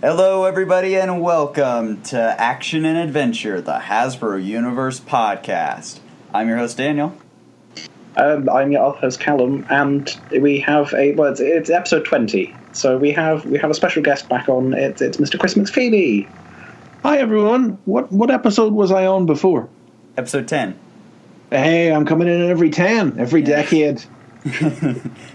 Hello, everybody, and welcome to Action and Adventure, the Hasbro Universe podcast. I'm your host, Daniel. I'm your other host, Callum, and we have it's episode 20, so we have a special guest back on. It's Mr. Chris McFeely. Hi, everyone. What episode was I on before? Episode 10. Hey, I'm coming in at every 10, every decade.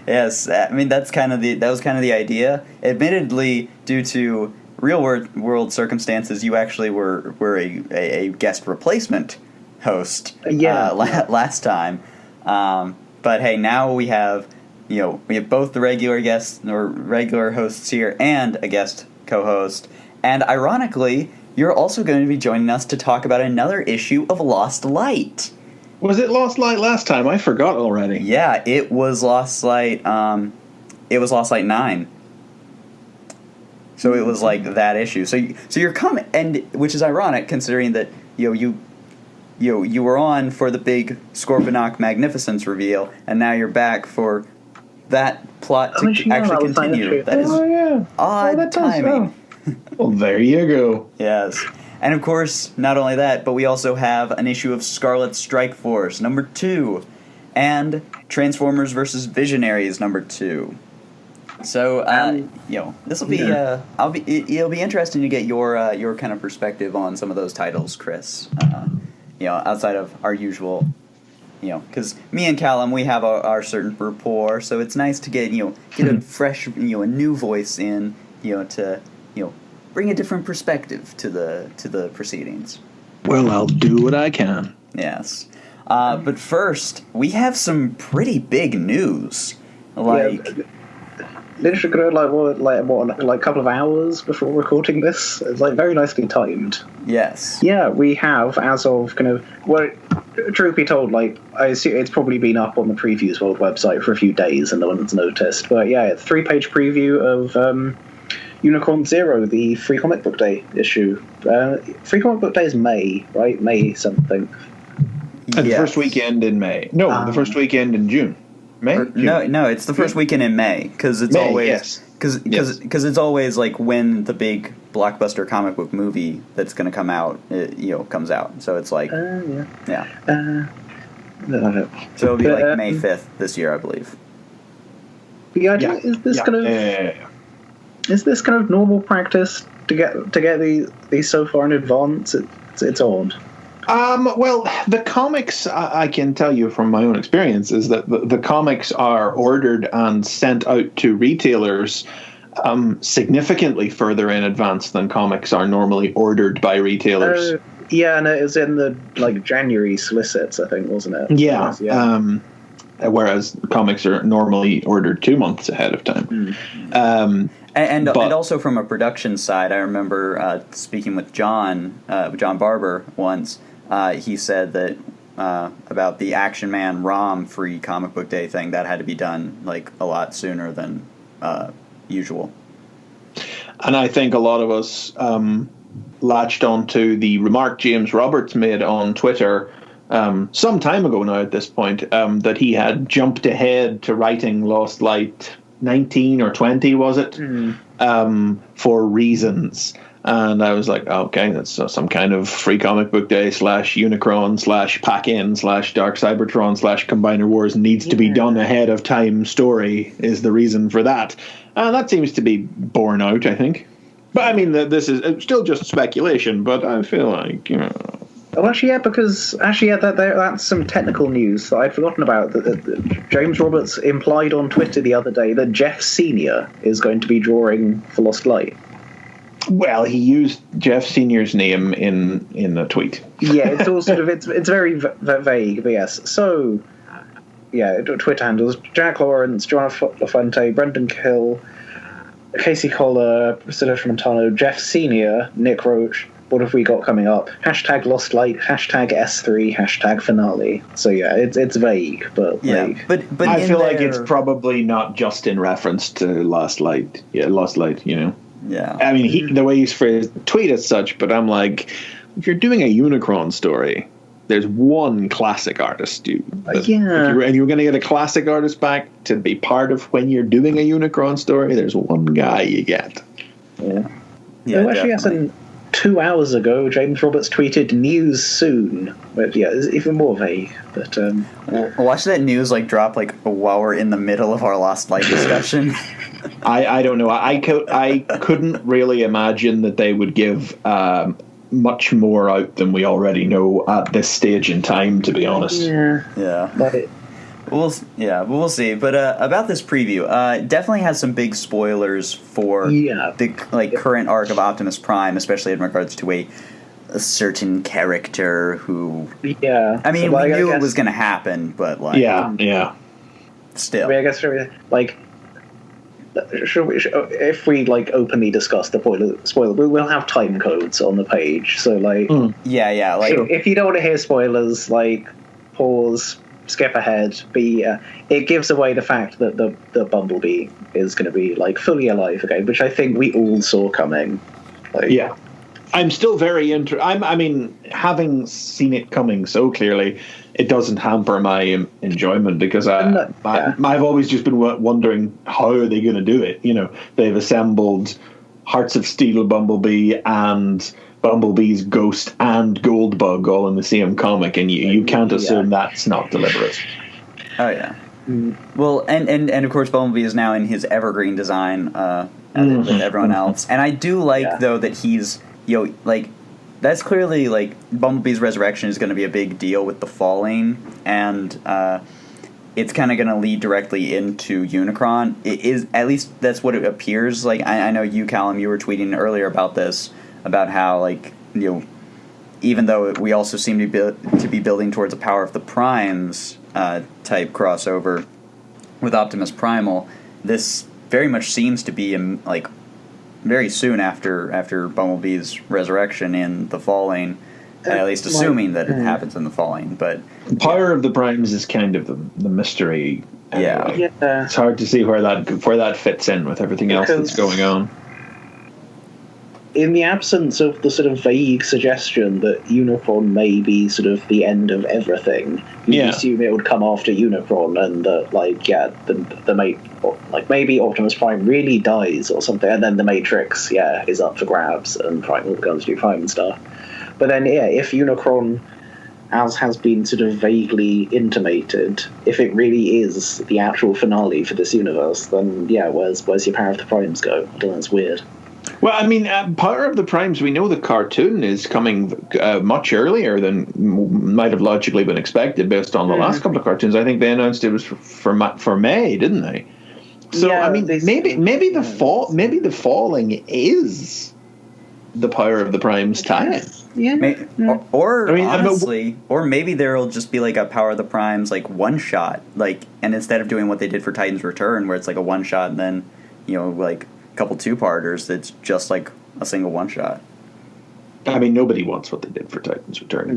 Yes, I mean that was kind of the idea. Admittedly, due to real world circumstances, you actually were a guest replacement host. Last time. But hey, now we have both the regular guests or regular hosts here and a guest co-host. And ironically, you're also going to be joining us to talk about another issue of Lost Light. Was it Lost Light last time? I forgot already. Yeah, it was Lost Light. It was Lost Light 9. So it was like that issue. So you're coming, and which is ironic considering that you were on for the big Scorponok Magnificence reveal, and now you're back for that plot to actually continue. That is odd timing. Well, there you go. Yes. And of course, not only that, but we also have an issue of Scarlett Strike Force number 2, and Transformers vs. Visionaries number 2. So, this will be it'll be interesting to get your kind of perspective on some of those titles, Chris. Outside of our usual, because me and Callum, we have our certain rapport, so it's nice to get a fresh, a new voice in, to bring a different perspective to the proceedings. Well, I'll do what I can. Yes. But first, we have some pretty big news. Literally a couple of hours before recording this. It's very nicely timed. Yes. Yeah, we have, as of truth be told, I assume it's probably been up on the Previews World website for a few days and no one's noticed. But yeah, it's a 3-page preview of Unicron Zero, the Free Comic Book Day issue. Free Comic Book Day is May, right? May something. The first weekend in May. No, the first weekend in June. May? June. No, it's the first weekend in May because it's always because it's always like when the big blockbuster comic book movie that's going to come out, comes out. So it's like So it'll be like May 5th this year, I believe. The idea is this Is this kind of normal practice to get these so far in advance? It's odd. Well, the comics, I can tell you from my own experience, is that the comics are ordered and sent out to retailers significantly further in advance than comics are normally ordered by retailers. And it was in the January solicits, I think, wasn't it? Yeah. Whereas comics are normally ordered 2 months ahead of time. And also from a production side, I remember speaking with John Barber once. He said that about the Action Man ROM Free Comic Book Day thing, that had to be done a lot sooner than usual. And I think a lot of us latched onto the remark James Roberts made on Twitter some time ago now at this point, that he had jumped ahead to writing Lost Light 19 or 20, was it? For reasons. And I was like, okay, that's some kind of Free Comic Book Day / Unicron / Pack-In / Dark Cybertron / Combiner Wars needs to be done ahead of time story is the reason for that. And that seems to be borne out, I think. But I mean, this is still just speculation, but I feel like, Oh, that's some technical news that I'd forgotten about. That James Roberts implied on Twitter the other day that Jeff Sr. is going to be drawing for Lost Light. Well, he used Jeff Sr.'s name in a tweet. Yeah, it's all sort of it's very vague, but yes. So, Twitter handles: Jack Lawrence, Joanna LaFuente, Brendan Kill, Casey Collar, Priscilla Tramontano, Jeff Sr., Nick Roach. What have we got coming up? # Lost Light, # S3, # finale. So yeah, it's vague, but vague. But I feel like it's probably not just in reference to Lost Light. Yeah, Lost Light, Yeah. I mean, the way he's phrased the tweet as such, but I'm like, if you're doing a Unicron story, there's one classic artist. And you're going to get a classic artist back to be part of when you're doing a Unicron story, there's one guy you get. Yeah. Yeah, actually, yes, definitely. and 2 hours ago, James Roberts tweeted news soon. But yeah, it's even more vague. But Watch that news drop while we're in the middle of our Lost Light discussion. I don't know. I couldn't really imagine that they would give much more out than we already know at this stage in time, to be honest. Yeah. but We'll see. But about this preview, it definitely has some big spoilers for the current arc of Optimus Prime, especially in regards to a certain character who. Yeah. I mean, we knew it was going to happen, but still. I mean, I guess if we openly discuss the spoiler, we will have time codes on the page. So if you don't want to hear spoilers, pause. Skip ahead, but it gives away the fact that the Bumblebee is going to be fully alive again, which I think we all saw coming. I'm still very I mean, having seen it coming so clearly, it doesn't hamper my enjoyment because I've always just been wondering how are they going to do it. You know, they've assembled Hearts of Steel Bumblebee and Bumblebee's Ghost and Goldbug all in the same comic, and you can't assume that's not deliberate. Oh yeah. Well, and of course Bumblebee is now in his evergreen design with everyone else, and I do though that he's that's clearly Bumblebee's resurrection is going to be a big deal with the falling, and it's kind of going to lead directly into Unicron. It is, at least that's what it appears like. I know you, Callum, you were tweeting earlier about this. About how, even though we also seem to be building towards a Power of the Primes type crossover with Optimus Primal, this very much seems to be very soon after Bumblebee's resurrection in the Falling. At least assuming that it happens in the Falling, but Power of the Primes is kind of the mystery. Anyway. Yeah, it's hard to see where that fits in with everything else that's going on. In the absence of the sort of vague suggestion that Unicron may be sort of the end of everything, you assume it would come after Unicron, and maybe Optimus Prime really dies or something, and then the Matrix, is up for grabs, and Prime will go to do Prime stuff. But then, if Unicron, as has been sort of vaguely intimated, if it really is the actual finale for this universe, then where's your Power of the Primes go? I don't know, it's weird. Well, I mean, Power of the Primes, we know the cartoon is coming much earlier than might have logically been expected based on the last couple of cartoons. I think they announced it was for May, didn't they? So, I mean, maybe the Falling is the Power of the Primes tie-in. Or maybe there'll just be a Power of the Primes one shot, and instead of doing what they did for Titan's Return, where it's a one shot and then couple two-parters, that's just a single one-shot. I mean, nobody wants what they did for Titan's Return.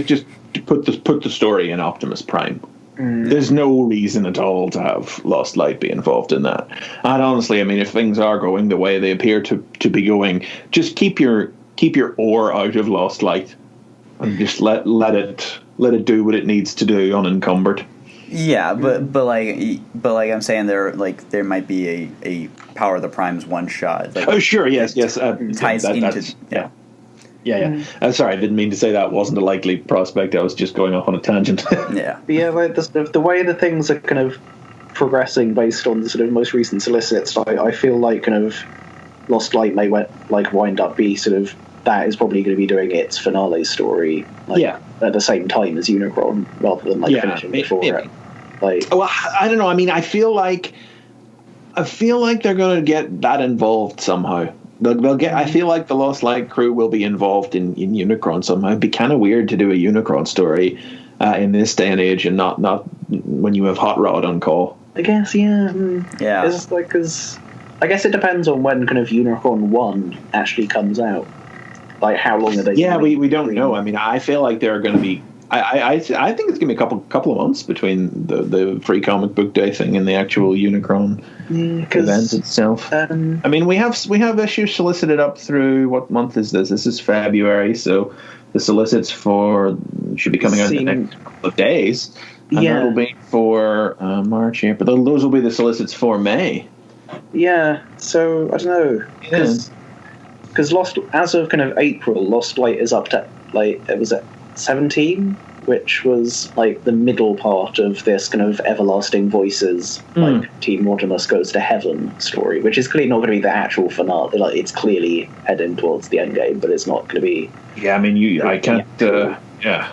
Just put the story in Optimus Prime. There's no reason at all to have Lost Light be involved in that. And honestly, I mean, if things are going the way they appear to be going, just keep your oar out of Lost Light and just let it do what it needs to do unencumbered. Yeah, but I'm saying there might be a Power of the Primes one shot. Sure, yes. Ties into sorry, I didn't mean to say that wasn't a likely prospect. I was just going off on a tangent. The way the things are kind of progressing based on the sort of most recent solicits, I feel like kind of Lost Light may wind up be sort of that is probably going to be doing its finale story at the same time as Unicron rather than finishing before it. Well, I don't know. I mean, I feel like they're going to get that involved somehow. They'll get. I feel like the Lost Light crew will be involved in Unicron somehow. It'd be kind of weird to do a Unicron story in this day and age, and not when you have Hot Rod on call. I guess, yeah. It's because I guess it depends on when kind of Unicron 1 actually comes out. How long are they? Yeah, we don't know. I mean, I feel like they're going to be. I think it's going to be a couple of months between the free comic book day thing and the actual Unicron event itself. I mean, we have issues solicited up through, what month is this? This is February, so the solicits should be coming out in the next couple of days. And that'll be for March, April. Those will be the solicits for May. Yeah, so I don't know. because Lost, as of kind of April, Lost Light is up to like it was at 17, which was like the middle part of this kind of everlasting voices like Team Rodimus goes to heaven story, which is clearly not going to be the actual finale. Like it's clearly heading towards the end game, but it's not going to be. Yeah, I mean, I can't. Yeah.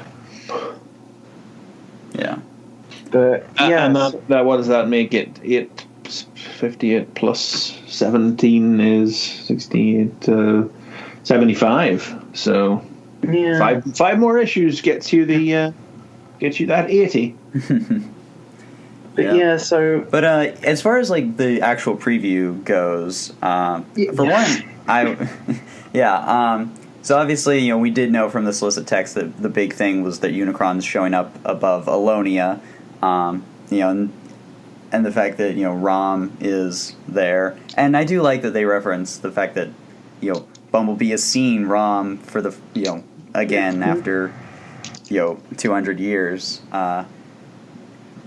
But yeah, and that what does that make it? 58 plus 17 is 68, 75. So yeah. five more issues gets you that 80. But yeah, so. But as far as like the actual preview goes, for one, so obviously, we did know from the solicit text that the big thing was that Unicron's showing up above Alonia, and the fact that, Rom is there. And I do like that they reference the fact that, Bumblebee has seen Rom for the, again after, 200 years.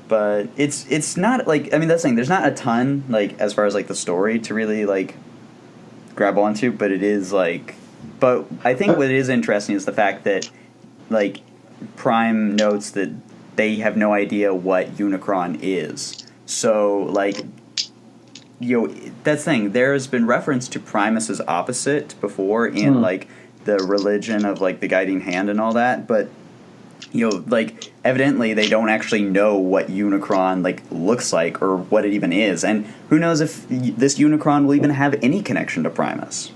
But it's not, like, I mean, that's the thing, there's not a ton, like, as far as, like, the story to really, like, grab onto, but it is, like... But I think what is interesting is the fact that, like, Prime notes that they have no idea what Unicron is. So, like, that's the thing. There's been reference to Primus's opposite before in, like, the religion of, like, the guiding hand and all that, but, like, evidently they don't actually know what Unicron, like, looks like or what it even is. And who knows if this Unicron will even have any connection to Primus.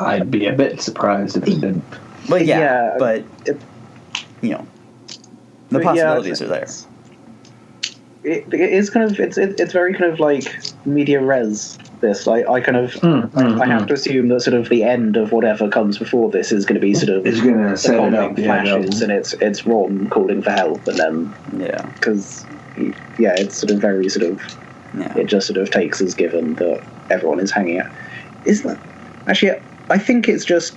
I'd be a bit surprised if it didn't. But the possibilities are there. It is kind of it's very kind of like media res. This I kind of I have to assume that sort of the end of whatever comes before this is going to be sort of it's going to set it up flashes and it's Ron calling for help and then because it's sort of very sort of it just sort of takes as given that everyone is hanging out. Is that actually? I think it's just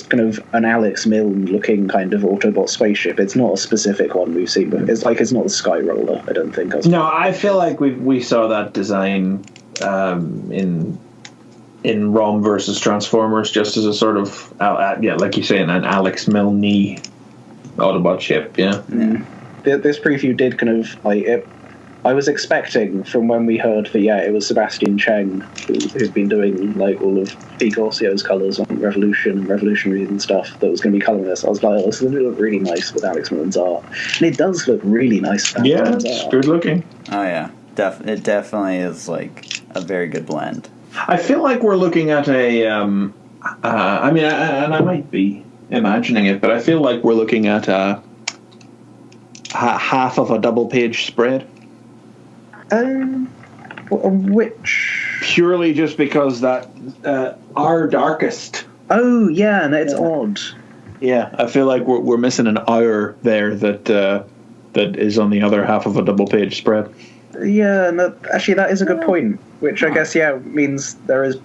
kind of an Alex Milne looking kind of Autobot spaceship. It's not a specific one we've seen, but it's not a Sky Roller. I don't think. No, I feel like we saw that design in ROM versus Transformers, just as a sort of like you say, an Alex Milne Autobot ship. Yeah. This preview did kind of like it. I was expecting from when we heard that it was Sebastian Cheng who'd been doing like all of P. Garcio's colours on Revolution and Revolutionaries and stuff that was going to be colouring this. I was like, this is going to look really nice with Alex Milne's art, and it does look really nice. It's good looking. Oh yeah, it definitely is like a very good blend. I feel like we're looking at a. I mean, and I might be imagining it, but I feel like we're looking at a half of a double-page spread. Which purely just because that our darkest. Oh yeah, and it's odd. Yeah, I feel like we're missing an hour there that is on the other half of a double-page spread. Yeah, and actually that is a good point. Which I guess means there is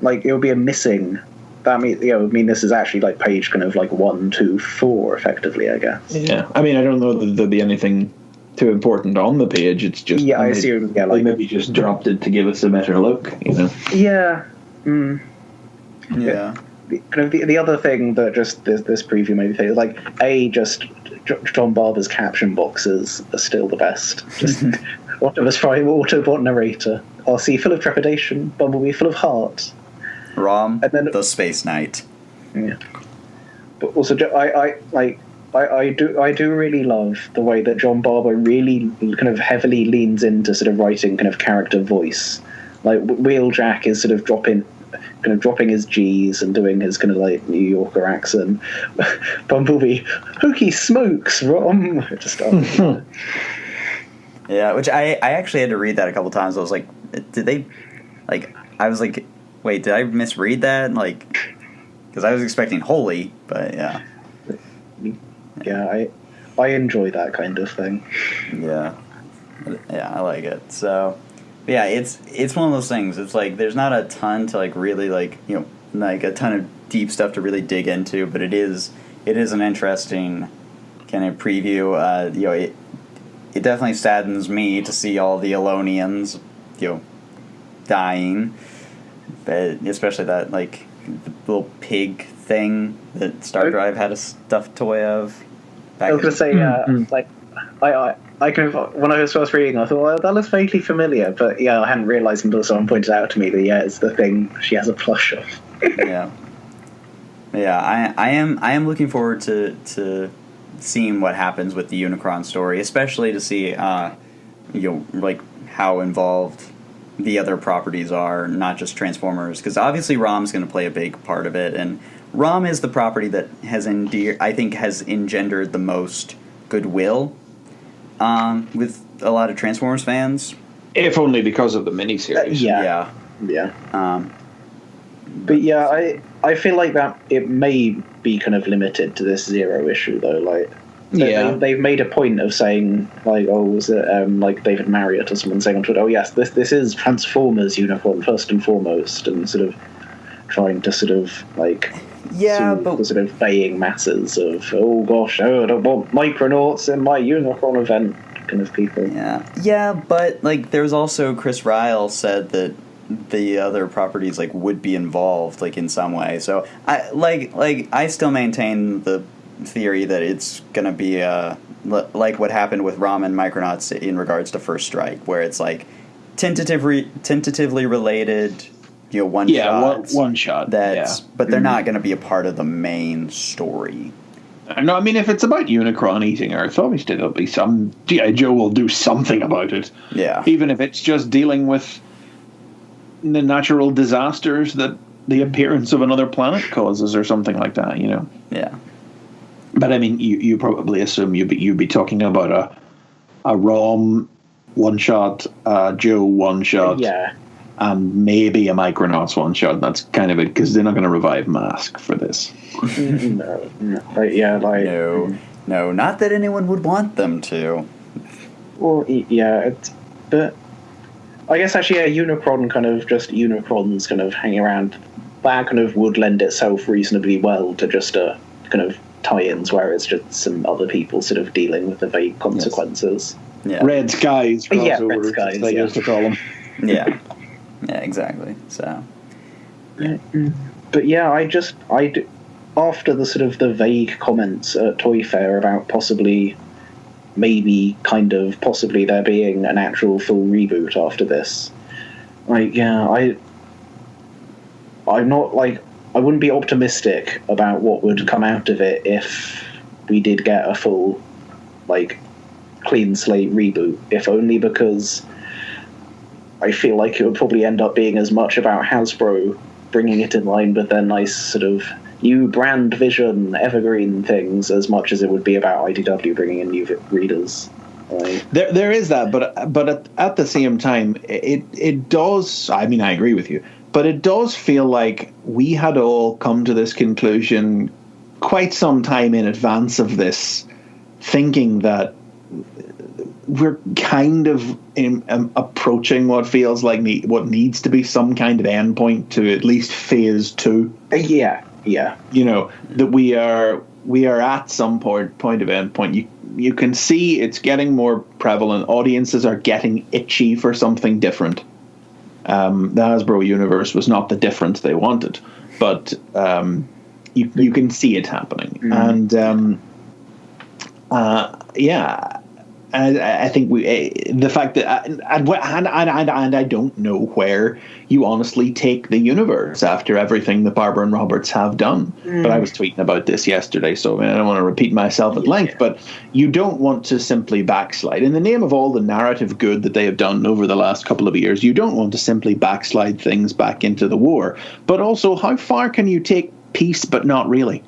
like it'll be a missing. That mean this is actually like page kind of like 1, 2, 4 effectively. I guess. Yeah, I mean I don't know that there'll be anything too important on the page. It's just I assume maybe just dropped it to give us a better look, Yeah. Yeah. Kind of the other thing that just this preview made me think is like just John Barber's caption boxes are still the best. Just Autobot Prime Autobot narrator, RC full of trepidation, Bumblebee full of heart, Rom and then the Space Knight. Yeah. But also I do really love the way that John Barber really kind of heavily leans into sort of writing kind of character voice. Like Wheeljack is sort of dropping his G's and doing his kind of like New Yorker accent. Bumblebee, Hooky smokes, Rom. Yeah, which I actually had to read that a couple times. I was like, did they, like, I was like, wait, did I misread that? Like, because I was expecting holy, but yeah. Yeah, I enjoy that kind of thing. Yeah, I like it. So, yeah, it's one of those things. It's like there's not a ton to like really like like a ton of deep stuff to really dig into, but it is an interesting kind of preview. It definitely saddens me to see all the Alonians dying, but especially that like little pig thing that Star Drive had a stuffed toy of. I was going to say, like, I kind of, when I was first reading, I thought, well, that looks vaguely familiar, but yeah, I hadn't realised until someone pointed out to me that it's the thing she has a plush of. I am looking forward to seeing what happens with the Unicron story, especially to see like how involved the other properties are, not just Transformers, because obviously ROM's going to play a big part of it, and ROM is the property that has engendered the most goodwill with a lot of Transformers fans. If only because of the miniseries. But yeah, I feel like that it may be kind of limited to this Zero issue, though. Like, they've made a point of saying, like, oh, was it like David Marriott or someone saying on Twitter, oh yes, this is Transformers Unicron first and foremost, and sort of trying to sort of like but the sort of baying masses of, oh gosh, I don't want Micronauts in my Unicron event kind of people. But like there's also Chris Ryle said that the other properties like would be involved like in some way. So I still maintain the theory that it's going to be like what happened with ROM and Micronauts in regards to First Strike, where it's like tentatively related, one shot. But they're not going to be a part of the main story. No, I mean, if it's about Unicron eating Earth, obviously there'll be some G.I. Joe will do something about it. Yeah. Even if it's just dealing with the natural disasters that the appearance of another planet causes or something like that, Yeah. But I mean, you probably assume you'd be talking about a ROM one-shot, Joe one-shot. Yeah. And maybe a Micronauts one-shot. That's kind of it, because they're not going to revive Mask for this. No, not that anyone would want them to. Well, but I guess actually, Unicron kind of just Unicrons kind of hanging around. That kind of would lend itself reasonably well to just kind of tie-ins where it's just some other people sort of dealing with the vague consequences. Yes. Yeah. Red Skies, Red Skies, they used to call them. Yeah. Yeah, exactly. So, but yeah, after the sort of the vague comments at Toy Fair about possibly there being an actual full reboot after this, I'm not like, I wouldn't be optimistic about what would come out of it if we did get a full like clean slate reboot, if only because I feel like it would probably end up being as much about Hasbro bringing it in line with their nice sort of new brand vision, evergreen things, as much as it would be about IDW bringing in new readers. There is that, but at the same time, it does. I mean, I agree with you, but it does feel like we had all come to this conclusion quite some time in advance of this, thinking that we're kind of approaching what feels like what needs to be some kind of endpoint to at least phase 2. Yeah. That we are at some point of endpoint. You can see it's getting more prevalent. Audiences are getting itchy for something different. The Hasbro universe was not the difference they wanted, but you can see it happening. And I think the fact that and I don't know where you honestly take the universe after everything that Barbara and Roberts have done. But I was tweeting about this yesterday, so I don't want to repeat myself at length. But you don't want to simply backslide in the name of all the narrative good that they have done over the last couple of years. You don't want to simply backslide things back into the war. But also, how far can you take peace, but not really?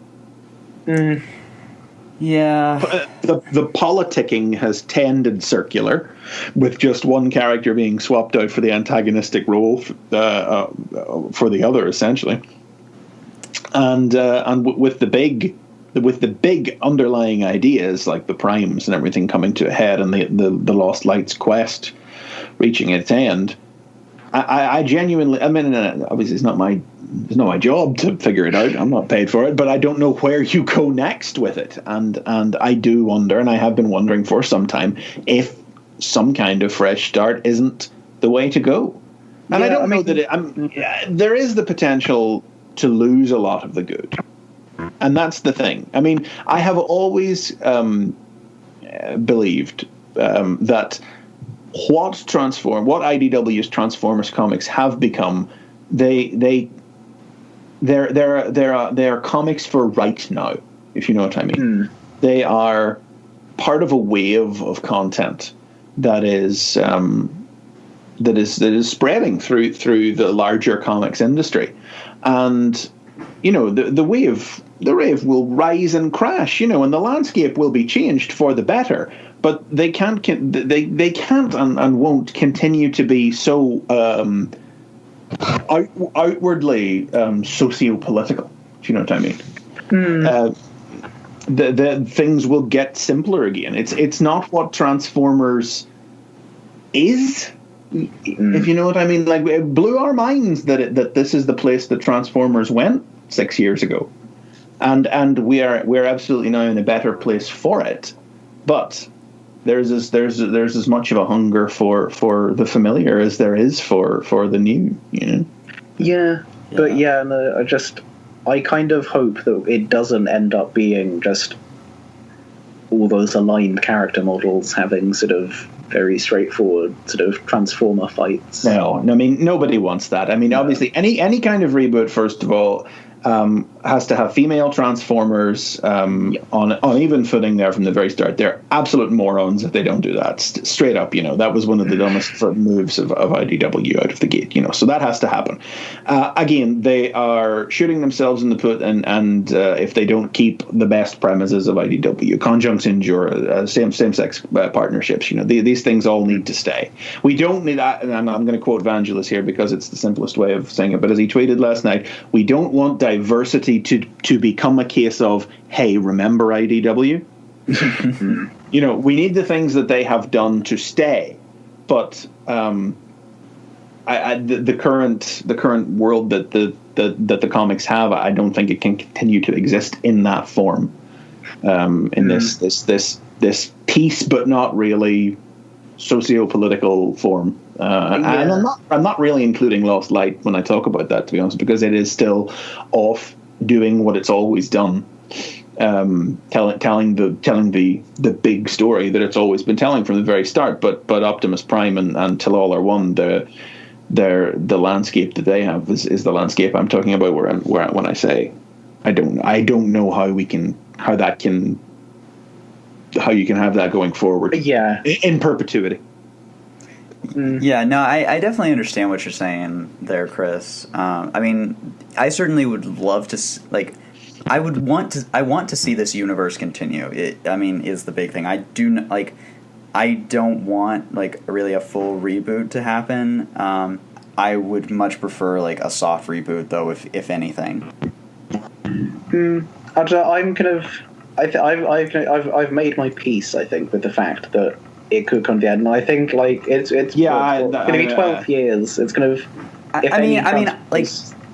Yeah. The politicking has tended circular, with just one character being swapped out for the antagonistic role for the other, essentially. And with the big underlying ideas like the primes and everything coming to a head, and the Lost Lights quest reaching its end, I genuinely, I mean, obviously it's not my job to figure it out. I'm not paid for it, but I don't know where you go next with it. And I do wonder, and I have been wondering for some time, if some kind of fresh start isn't the way to go. And I don't know that there is the potential to lose a lot of the good. And that's the thing. I mean, I have always believed that what IDW's Transformers comics have become, they're comics for right now, if you know what I mean. They are part of a wave of content that is spreading through the larger comics industry, and the wave will rise and crash, and the landscape will be changed for the better. But they can't and won't continue to be so outwardly socio-political. If you know what I mean. The things will get simpler again. It's not what Transformers is. If you know what I mean. Like, it blew our minds that this is the place that Transformers went 6 years ago, and we're absolutely now in a better place for it. But there's as much of a hunger for the familiar as there is for the new. Yeah. But no, I kind of hope that it doesn't end up being just all those aligned character models having sort of very straightforward sort of Transformer fights. No, I mean, nobody wants that. I mean, obviously, any kind of reboot, first of all, has to have female Transformers on even footing there from the very start. They're absolute morons if they don't do that. Straight up, that was one of the dumbest moves of IDW out of the gate. So that has to happen. Again, they are shooting themselves in the foot, and if they don't keep the best premises of IDW, conjuncts endure, same-sex partnerships. These things all need to stay. We don't need that, and I'm going to quote Vangelis here because it's the simplest way of saying it. But as he tweeted last night, we don't want diversity to become a case of, hey, remember IDW? We need the things that they have done to stay, but the current world that the comics have, I don't think it can continue to exist in that form, in this peace but not really socio-political form. And I'm not really including Lost Light when I talk about that, to be honest, because it is still off doing what it's always done, telling the big story that it's always been telling from the very start. But Optimus Prime and Till All Are One, the landscape that they have is the landscape I'm talking about. When I say I don't know how you can have that going forward. Yeah, in perpetuity. Yeah, no, I definitely understand what you're saying there, Chris. I mean, I certainly would love to, I want to see this universe continue. Is the big thing. I don't want, really a full reboot to happen. I would much prefer, a soft reboot, though, if anything. I'm kind of, I've made my peace, I think, with the fact that it could come to the end. And I think it's going to be 12 years. It's kind of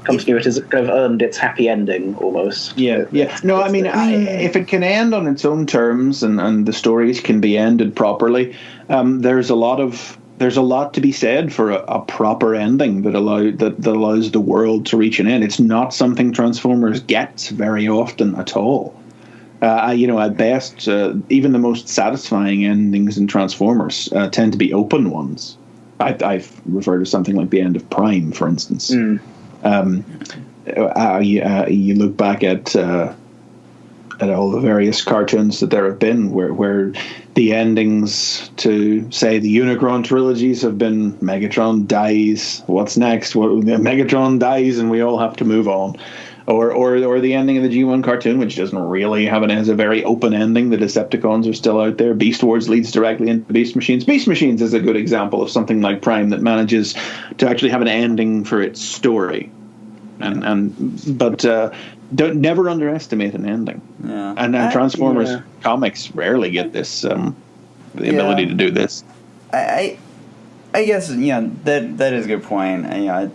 comes to it, has kind of earned its happy ending almost. Yeah. No, if it can end on its own terms and the stories can be ended properly, there's a lot to be said for a proper ending that allows the world to reach an end. It's not something Transformers gets very often at all. At best, even the most satisfying endings in Transformers tend to be open ones. I've referred to something like the end of Prime, for instance. You look back at all the various cartoons that there have been, where the endings to, say, the Unicron trilogies have been Megatron dies. What's next? Megatron dies, and we all have to move on. Or the ending of the G1 cartoon, which doesn't really has a very open ending. The Decepticons are still out there. Beast Wars leads directly into Beast Machines. Beast Machines is a good example of something like Prime that manages to actually have an ending for its story. But don't never underestimate an ending. Yeah. And Transformers comics rarely get this the ability to do this. I guess that is a good point. I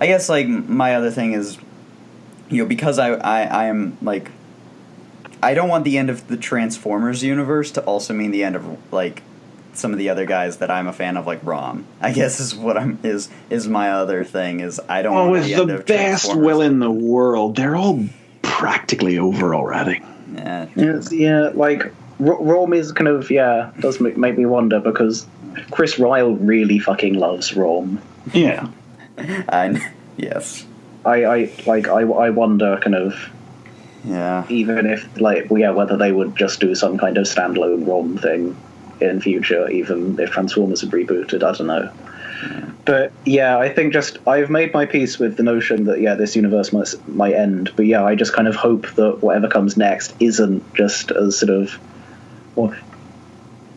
guess my other thing is, because I am I don't want the end of the Transformers universe to also mean the end of some of the other guys that I'm a fan of, like Rom. I guess is what is my other thing is I don't. Oh, want with the end the of best Transformers. will in the world, they're all practically over already. Yeah, like Rom is kind of does make me wonder because Chris Ryle really fucking loves Rom. Yeah. Yes. I wonder kind of even if whether they would just do some kind of standalone ROM thing in future, even if Transformers had rebooted. I don't know. Yeah. But I think I've made my peace with the notion that this universe might end. But I just kind of hope that whatever comes next isn't just as sort of,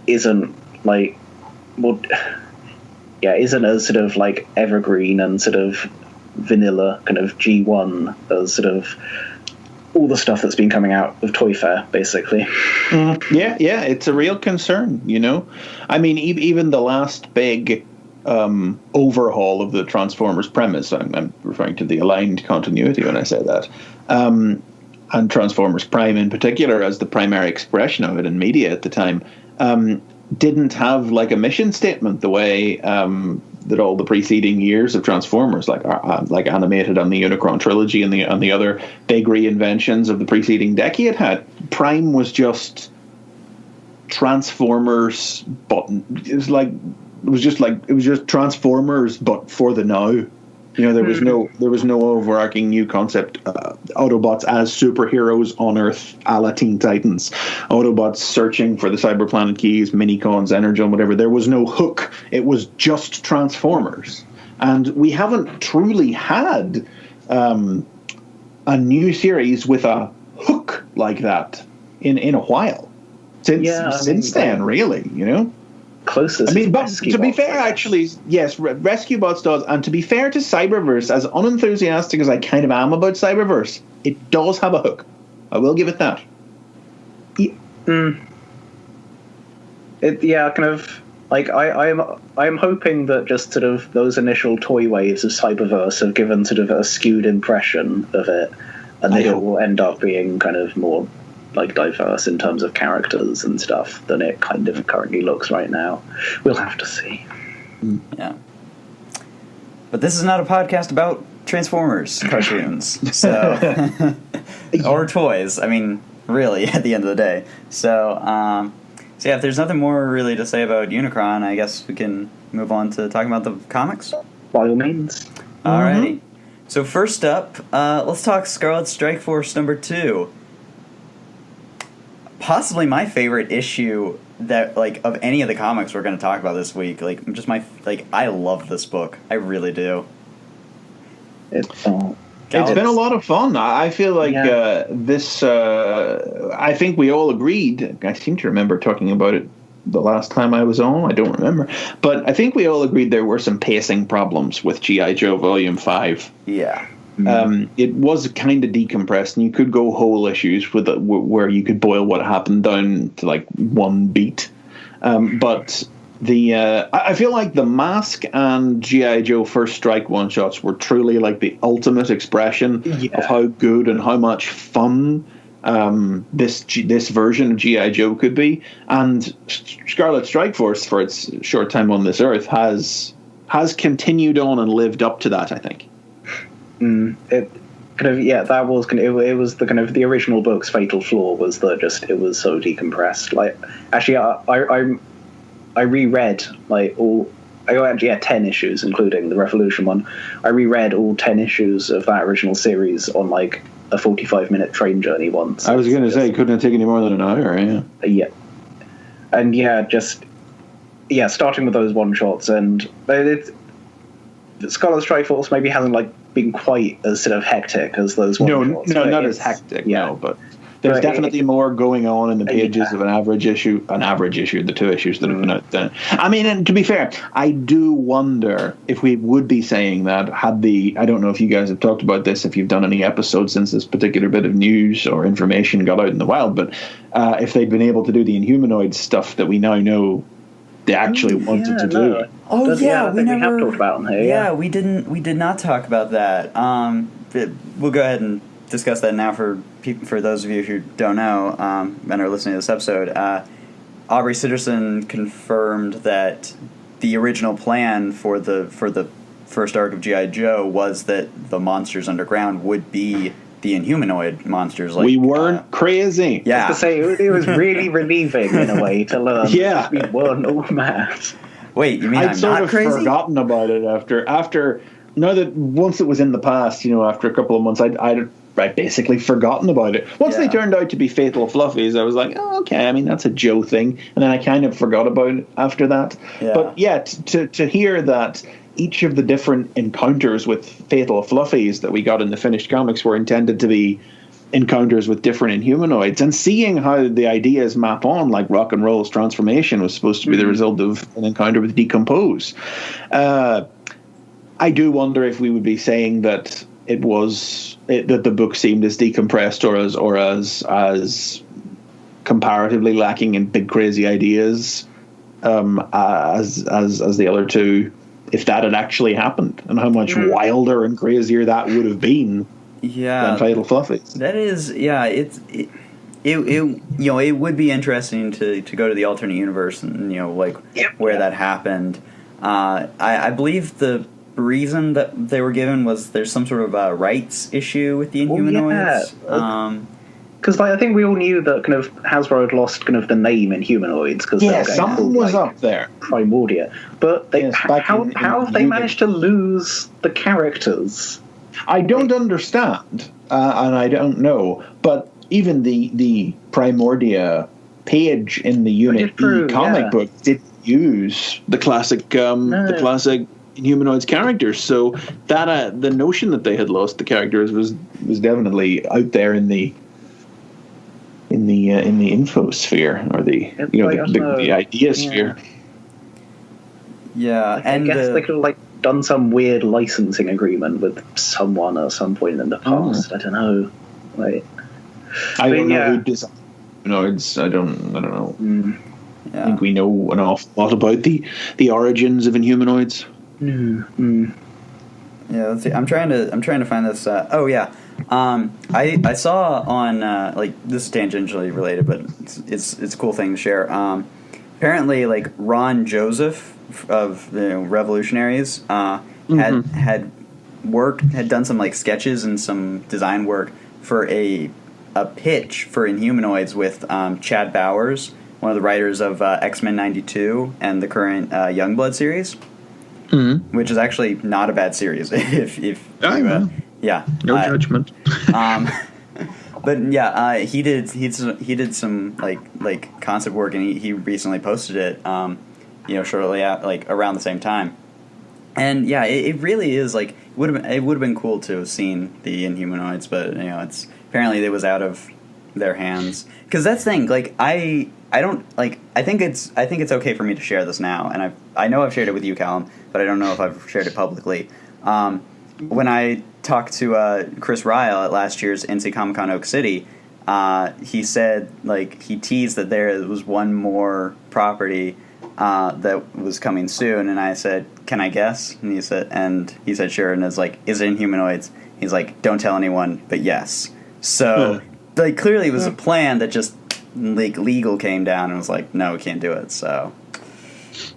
isn't as sort of like evergreen and sort of vanilla kind of G1 as sort of all the stuff that's been coming out of Toy Fair, basically. Yeah, it's a real concern, I mean, even the last big overhaul of the Transformers premise, I'm referring to the aligned continuity when I say that, and Transformers Prime in particular as the primary expression of it in media at the time, didn't have like a mission statement the way that all the preceding years of Transformers, like animated on the Unicron trilogy and the other big reinventions of the preceding decade had. Prime was just Transformers, but it was just Transformers, but for the now. There was no overarching new concept. Autobots as superheroes on Earth, a la Teen Titans. Autobots searching for the Cyberplanet keys, Minicons, Energon, whatever. There was no hook. It was just Transformers, and we haven't truly had a new series with a hook like that in a while. Since then, really, Closest. I mean, but to be fair, actually, yes, Rescue Bots does. And to be fair to Cyberverse, as unenthusiastic as I kind of am about Cyberverse, it does have a hook. I will give it that. Kind of like I'm hoping that just sort of those initial toy waves of Cyberverse have given sort of a skewed impression of it, and that it will end up being kind of more like diverse in terms of characters and stuff than it kind of currently looks right now. We'll have to see. Yeah. But this is not a podcast about Transformers cartoons, so or toys. I mean, really, at the end of the day. So if there's nothing more really to say about Unicron, I guess we can move on to talking about the comics. By all means. Alrighty. So first up, let's talk Scarlet Strike Force number 2. Possibly my favorite issue that of any of the comics we're going to talk about this week. I love this book. I really do. It's been a lot of fun. I feel like this. I think we all agreed. I seem to remember talking about it the last time I was on. I don't remember, but I think we all agreed there were some pacing problems with G.I. Joe Volume 5. Yeah. It was kind of decompressed, and you could go whole issues with it, where you could boil what happened down to like one beat. But I feel like the Mask and G.I. Joe First Strike one shots were truly like the ultimate expression of how good and how much fun this version of G.I. Joe could be. And Scarlet Strike Force, for its short time on this earth, has continued on and lived up to that, I think. It kind of that was it was the kind of the original book's fatal flaw was that it was so decompressed. Like actually, I reread all. I got 10 issues, including the Revolution one. I reread all 10 issues of that original series on like a 45-minute train journey once. I was going to say it couldn't have taken you more than an hour. And starting with those one shots, and Scarlet Strike Force maybe hasn't been quite as sort of hectic as those one shots. No, not as hectic. No, but there's definitely more going on in the pages of an average issue, the 2 issues that have been out there. I mean, and to be fair, I do wonder if we would be saying that I don't know if you guys have talked about this, if you've done any episodes since this particular bit of news or information got out in the wild, but if they'd been able to do the Inhumanoid stuff that we now know they actually wanted to do. Oh, yeah, we have talked about them here. Yeah, we did not talk about that. We'll go ahead and discuss that now for those of you who don't know and are listening to this episode. Aubrey Sitterson confirmed that the original plan for the first arc of G.I. Joe was that the monsters underground would be the Inhumanoid monsters. Like, we weren't crazy. Yeah. To say it was really relieving in a way to learn Yeah. we weren't all mad. Wait, you mean I'd I'm sort not of crazy? forgotten about it after. Now that once it was in the past, after a couple of months, I'd basically forgotten about it. Once they turned out to be fatal fluffies, I was like, oh, okay, I mean, that's a Joe thing. And then I kind of forgot about it after that. Yeah. But yeah, to hear that each of the different encounters with fatal fluffies that we got in the finished comics were intended to be encounters with different Inhumanoids, and seeing how the ideas map on, like Rock and Roll's transformation was supposed to be the result of an encounter with Decompose. I do wonder if we would be saying that that the book seemed as decompressed or as comparatively lacking in big crazy ideas as the other two, if that had actually happened, and how much wilder and crazier that would have been than Fatal Fluffies. That is, it would be interesting to go to the alternate universe and where that happened. I believe the reason that they were given was there's some sort of rights issue with the Inhumanoids. Because I think we all knew that kind of Hasbro had lost kind of the name Inhumanoids because something was up there. Primordia, but how have they managed to lose the characters? I don't understand, and I don't know. But even the Primordia page in the Unit E comic book didn't use the classic Inhumanoids characters. So that the notion that they had lost the characters was definitely out there in the info sphere, or the idea sphere. Yeah, I guess they could have done some weird licensing agreement with someone at some point in the past. I don't know. I don't know who designed Inhumanoids. I don't know. I think we know an awful lot about the origins of Inhumanoids. Yeah, let's see. I'm trying to find this. I saw on this is tangentially related, but it's a cool thing to share. Apparently, Ron Joseph of the Revolutionaries had done some sketches and some design work for a pitch for Inhumanoids with Chad Bowers, one of the writers of X-Men '92 and the current Youngblood series. Mm-hmm. Which is actually not a bad series. No judgment. But he did some concept work, and he recently posted it. Shortly around the same time, and it really is it would have been cool to have seen the Inhumanoids, but it's apparently it was out of their hands. Because that's the thing. I don't I think it's okay for me to share this now, and I know I've shared it with you, Callum, but I don't know if I've shared it publicly. When I talked to Chris Ryle at last year's NC Comic Con Oak City, he said he teased that there was one more property that was coming soon, and I said, "Can I guess?" And he said, "Sure." And it's "Is it Inhumanoids?" He's like, "Don't tell anyone, but yes." So clearly it was a plan that just legal came down and was no, we can't do it. So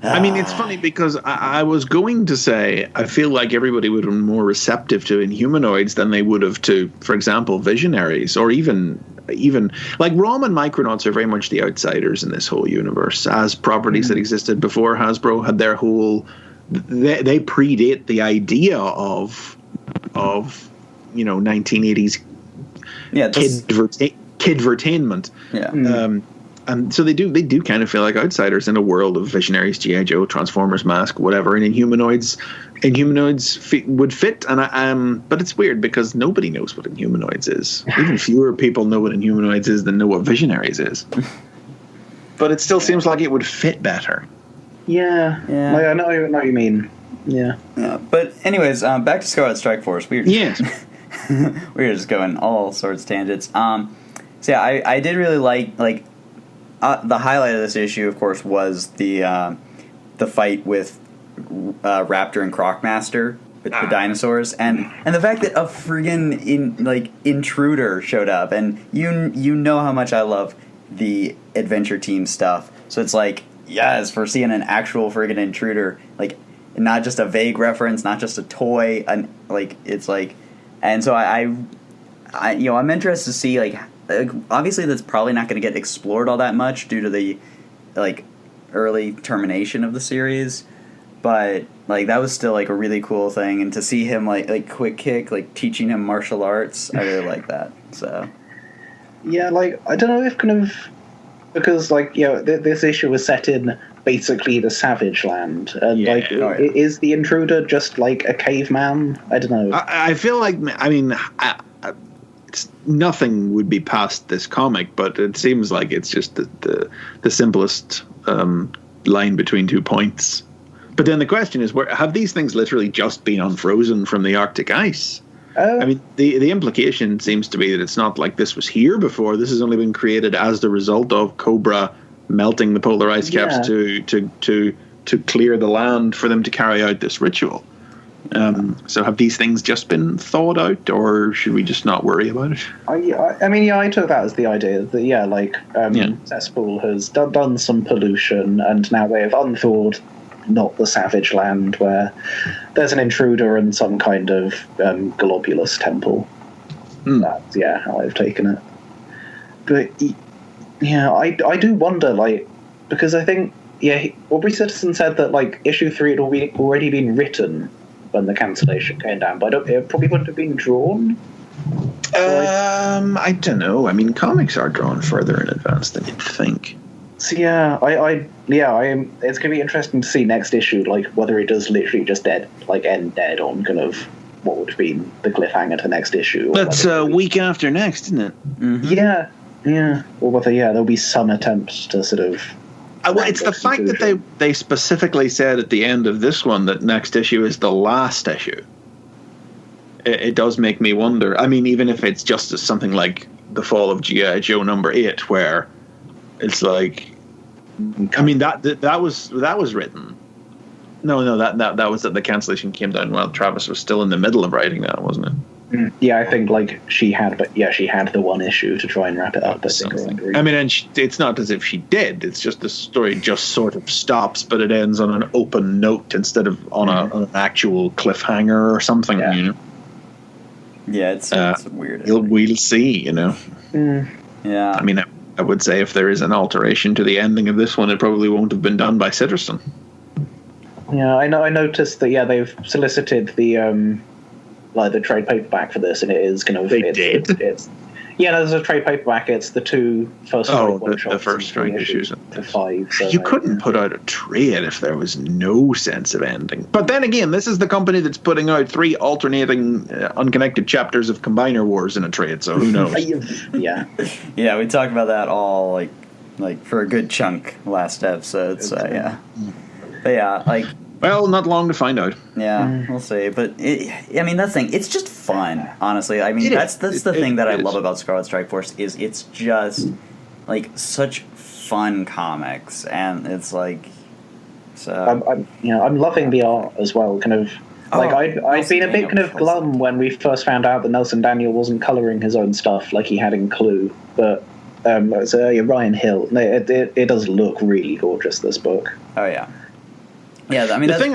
I mean, it's funny because I was going to say I feel like everybody would have been more receptive to Inhumanoids than they would have to, for example, Visionaries, or even Rom and Micronauts are very much the outsiders in this whole universe, as properties that existed before Hasbro had their whole. They predate the idea of 1980s kidvertainment. Yeah. And so they do kind of feel like outsiders in a world of Visionaries, G.I. Joe, Transformers, Mask, whatever, and Inhumanoids would fit. And but it's weird because nobody knows what Inhumanoids is. Even fewer people know what Inhumanoids is than know what Visionaries is. But it still seems like it would fit better. Yeah. I know what you mean. Yeah. But anyways, back to Scarlet Strike Force. We were just going all sorts of tangents. I did really like the highlight of this issue, of course, was the fight with Raptor and Crocmaster with the dinosaurs, and the fact that a friggin' intruder showed up, and you know how much I love the Adventure Team stuff. So it's like, yes, we're seeing an actual friggin' intruder, like not just a vague reference, not just a toy, and like it's like, and so I'm interested to see like obviously that's probably not going to get explored all that much due to the like early termination of the series, but like that was still like a really cool thing, and to see him like quick kick, like teaching him martial arts, I really like that. So yeah, like I don't know if kind of because like this issue was set in basically the Savage Land, and is the intruder just like a caveman? I don't know. I feel like nothing would be past this comic, but it seems like it's just the simplest line between 2 points. But then the question is, have these things literally just been unfrozen from the Arctic ice? I mean, the implication seems to be that it's not like this was here before. This has only been created as the result of Cobra melting the polar ice caps to clear the land for them to carry out this ritual. So have these things just been thawed out, or should we just not worry about it? I took that as the idea that Cesspool has done some pollution, and now they have unthawed not the Savage Land, where there's an intruder and some kind of globulous temple. That's how I've taken it. But I do wonder, like, because I think Aubrey Citizen said that like issue 3 had already been written when the cancellation came down, but it probably wouldn't have been drawn. I don't know. I mean, comics are drawn further in advance than you'd think. So it's gonna be interesting to see next issue, like whether it does literally just end dead on kind of what would have been the cliffhanger to next issue. That's a week after next, isn't it? Mm-hmm. Yeah. Or whether there'll be some attempt to sort of. Well, it's the fact that they specifically said at the end of this one that next issue is the last issue. It does make me wonder. I mean, even if it's just something like the fall of G.I. Joe number 8, where it's like, I mean that was written. No, that was that the cancellation came down while Travis was still in the middle of writing that, wasn't it? Yeah, I think like she had the one issue to try and wrap it up. I mean, and it's not as if she did. It's just the story just sort of stops, but it ends on an open note instead of on an actual cliffhanger or something. Yeah. You know. Yeah, it's weird. We'll see. You know. Yeah. I mean, I would say if there is an alteration to the ending of this one, it probably won't have been done by Citizen. Yeah, I know. I noticed that. They've solicited the trade paperback for this, and it is kind of. They did. There's a trade paperback. It's the 2 first. The first strike issues. The 5. So you couldn't put out a trade if there was no sense of ending. But then again, this is the company that's putting out 3 alternating, unconnected chapters of Combiner Wars in a trade. So who knows? Yeah. Yeah, we talked about that all like for a good chunk last episode. So yeah. But yeah, like. Well, not long to find out. Yeah, we'll see. But that's the thing. It's just fun, honestly. I mean, that's the thing that I love about Scarlet Strike Force is it's just like such fun comics, and it's like so. I'm loving the art as well. Kind of I'd been a bit kind of glum when we first found out that Nelson Daniel wasn't coloring his own stuff like he had in Clue, but Ryan Hill. It does look really gorgeous. This book. Oh yeah. Yeah, I mean the thing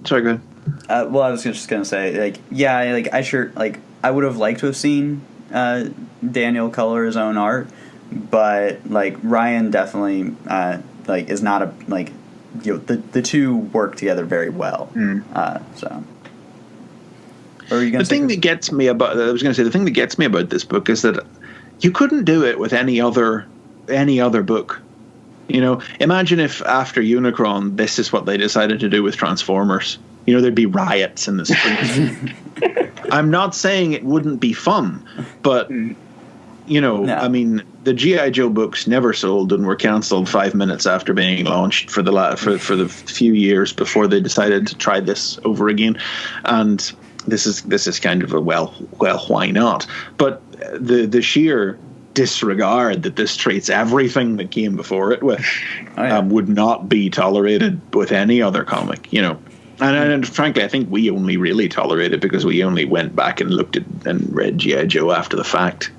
sorry, go ahead. Well, I was just gonna say, I would have liked to have seen Daniel color his own art, but like Ryan definitely is not the two work together very well. So. The thing that gets me about this book is that you couldn't do it with any other book. You know, imagine if after Unicron, this is what they decided to do with Transformers. You know, there'd be riots in the streets. I'm not saying it wouldn't be fun, but, I mean, the G.I. Joe books never sold and were cancelled 5 minutes after being launched for the few years before they decided to try this over again. And this is kind of a well, why not? But the sheer disregard that this treats everything that came before it with would not be tolerated with any other comic, you know. And frankly, I think we only really tolerate it because we only went back and looked at and read G.I. Joe after the fact.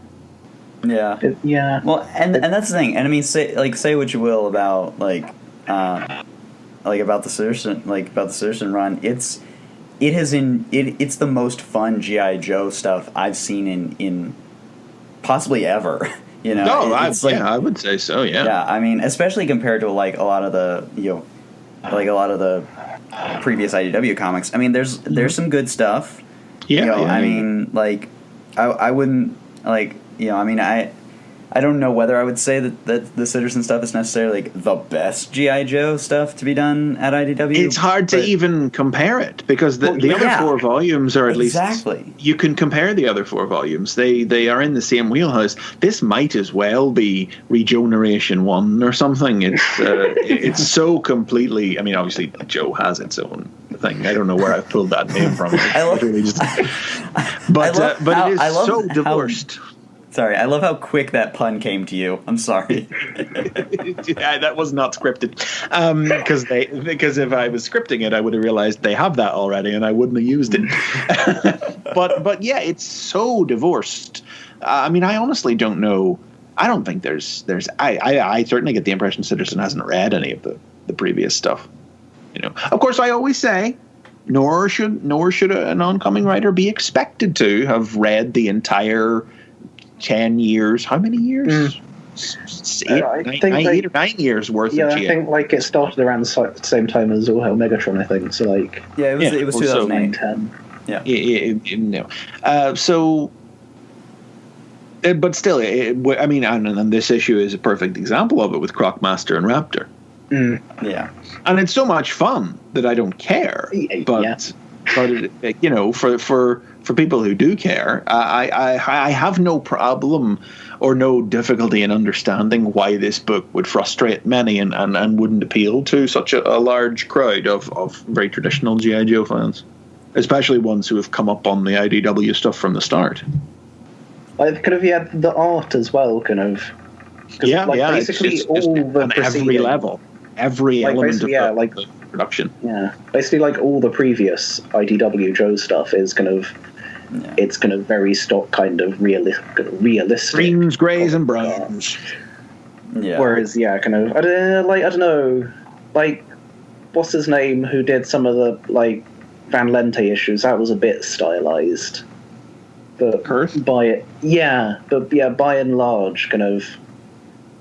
Yeah. Yeah. Well, and that's the thing. And I mean, say what you will about about the Citizen run. It's the most fun G.I. Joe stuff I've seen in possibly ever. You know, I would say so. Yeah. Yeah, I mean, especially compared to like a lot of the previous IDW comics. I mean, there's some good stuff. Yeah. I mean, like, I wouldn't like. I mean, I don't know whether I would say that the Citizen stuff is necessarily like the best G.I. Joe stuff to be done at IDW. It's hard to even compare it because the other 4 volumes are at least you can compare the other 4 volumes. They are in the same wheelhouse. This might as well be Regeneration 1 or something. It's so completely. I mean, obviously Joe has its own thing. I don't know where I pulled that name from. But it is so divorced. Sorry, I love how quick that pun came to you. I'm sorry. Yeah, that was not scripted. Because if I was scripting it, I would have realized they have that already, and I wouldn't have used it. but yeah, it's so divorced. I mean, I honestly don't know. I don't think there's. I certainly get the impression Citizen hasn't read any of the previous stuff. Of course, I always say, nor should an oncoming writer be expected to have read the entire 10 years. How many years? 8 or 9 years worth of GI. I think like it started around the same time as All Hail Megatron, I think. So like it was 2008. But still, I mean, and this issue is a perfect example of it with Crocmaster and Raptor. Yeah, and it's so much fun that I don't care. But for people who do care, I have no problem or no difficulty in understanding why this book would frustrate many and wouldn't appeal to such a large crowd of very traditional G.I. Joe fans, especially ones who have come up on the IDW stuff from the start. Like, kind of, the art as well, kind of. Basically it's all the every level, every element of the production. Yeah, basically, like all the previous IDW Joe stuff is kind of. Yeah. It's kind of very stock, kind of realistic. Greens, greys, and browns. Yeah. Whereas, kind of, I don't know, like, what's his name? Who did some of the like Van Lente issues? That was a bit stylized. But by and large, kind of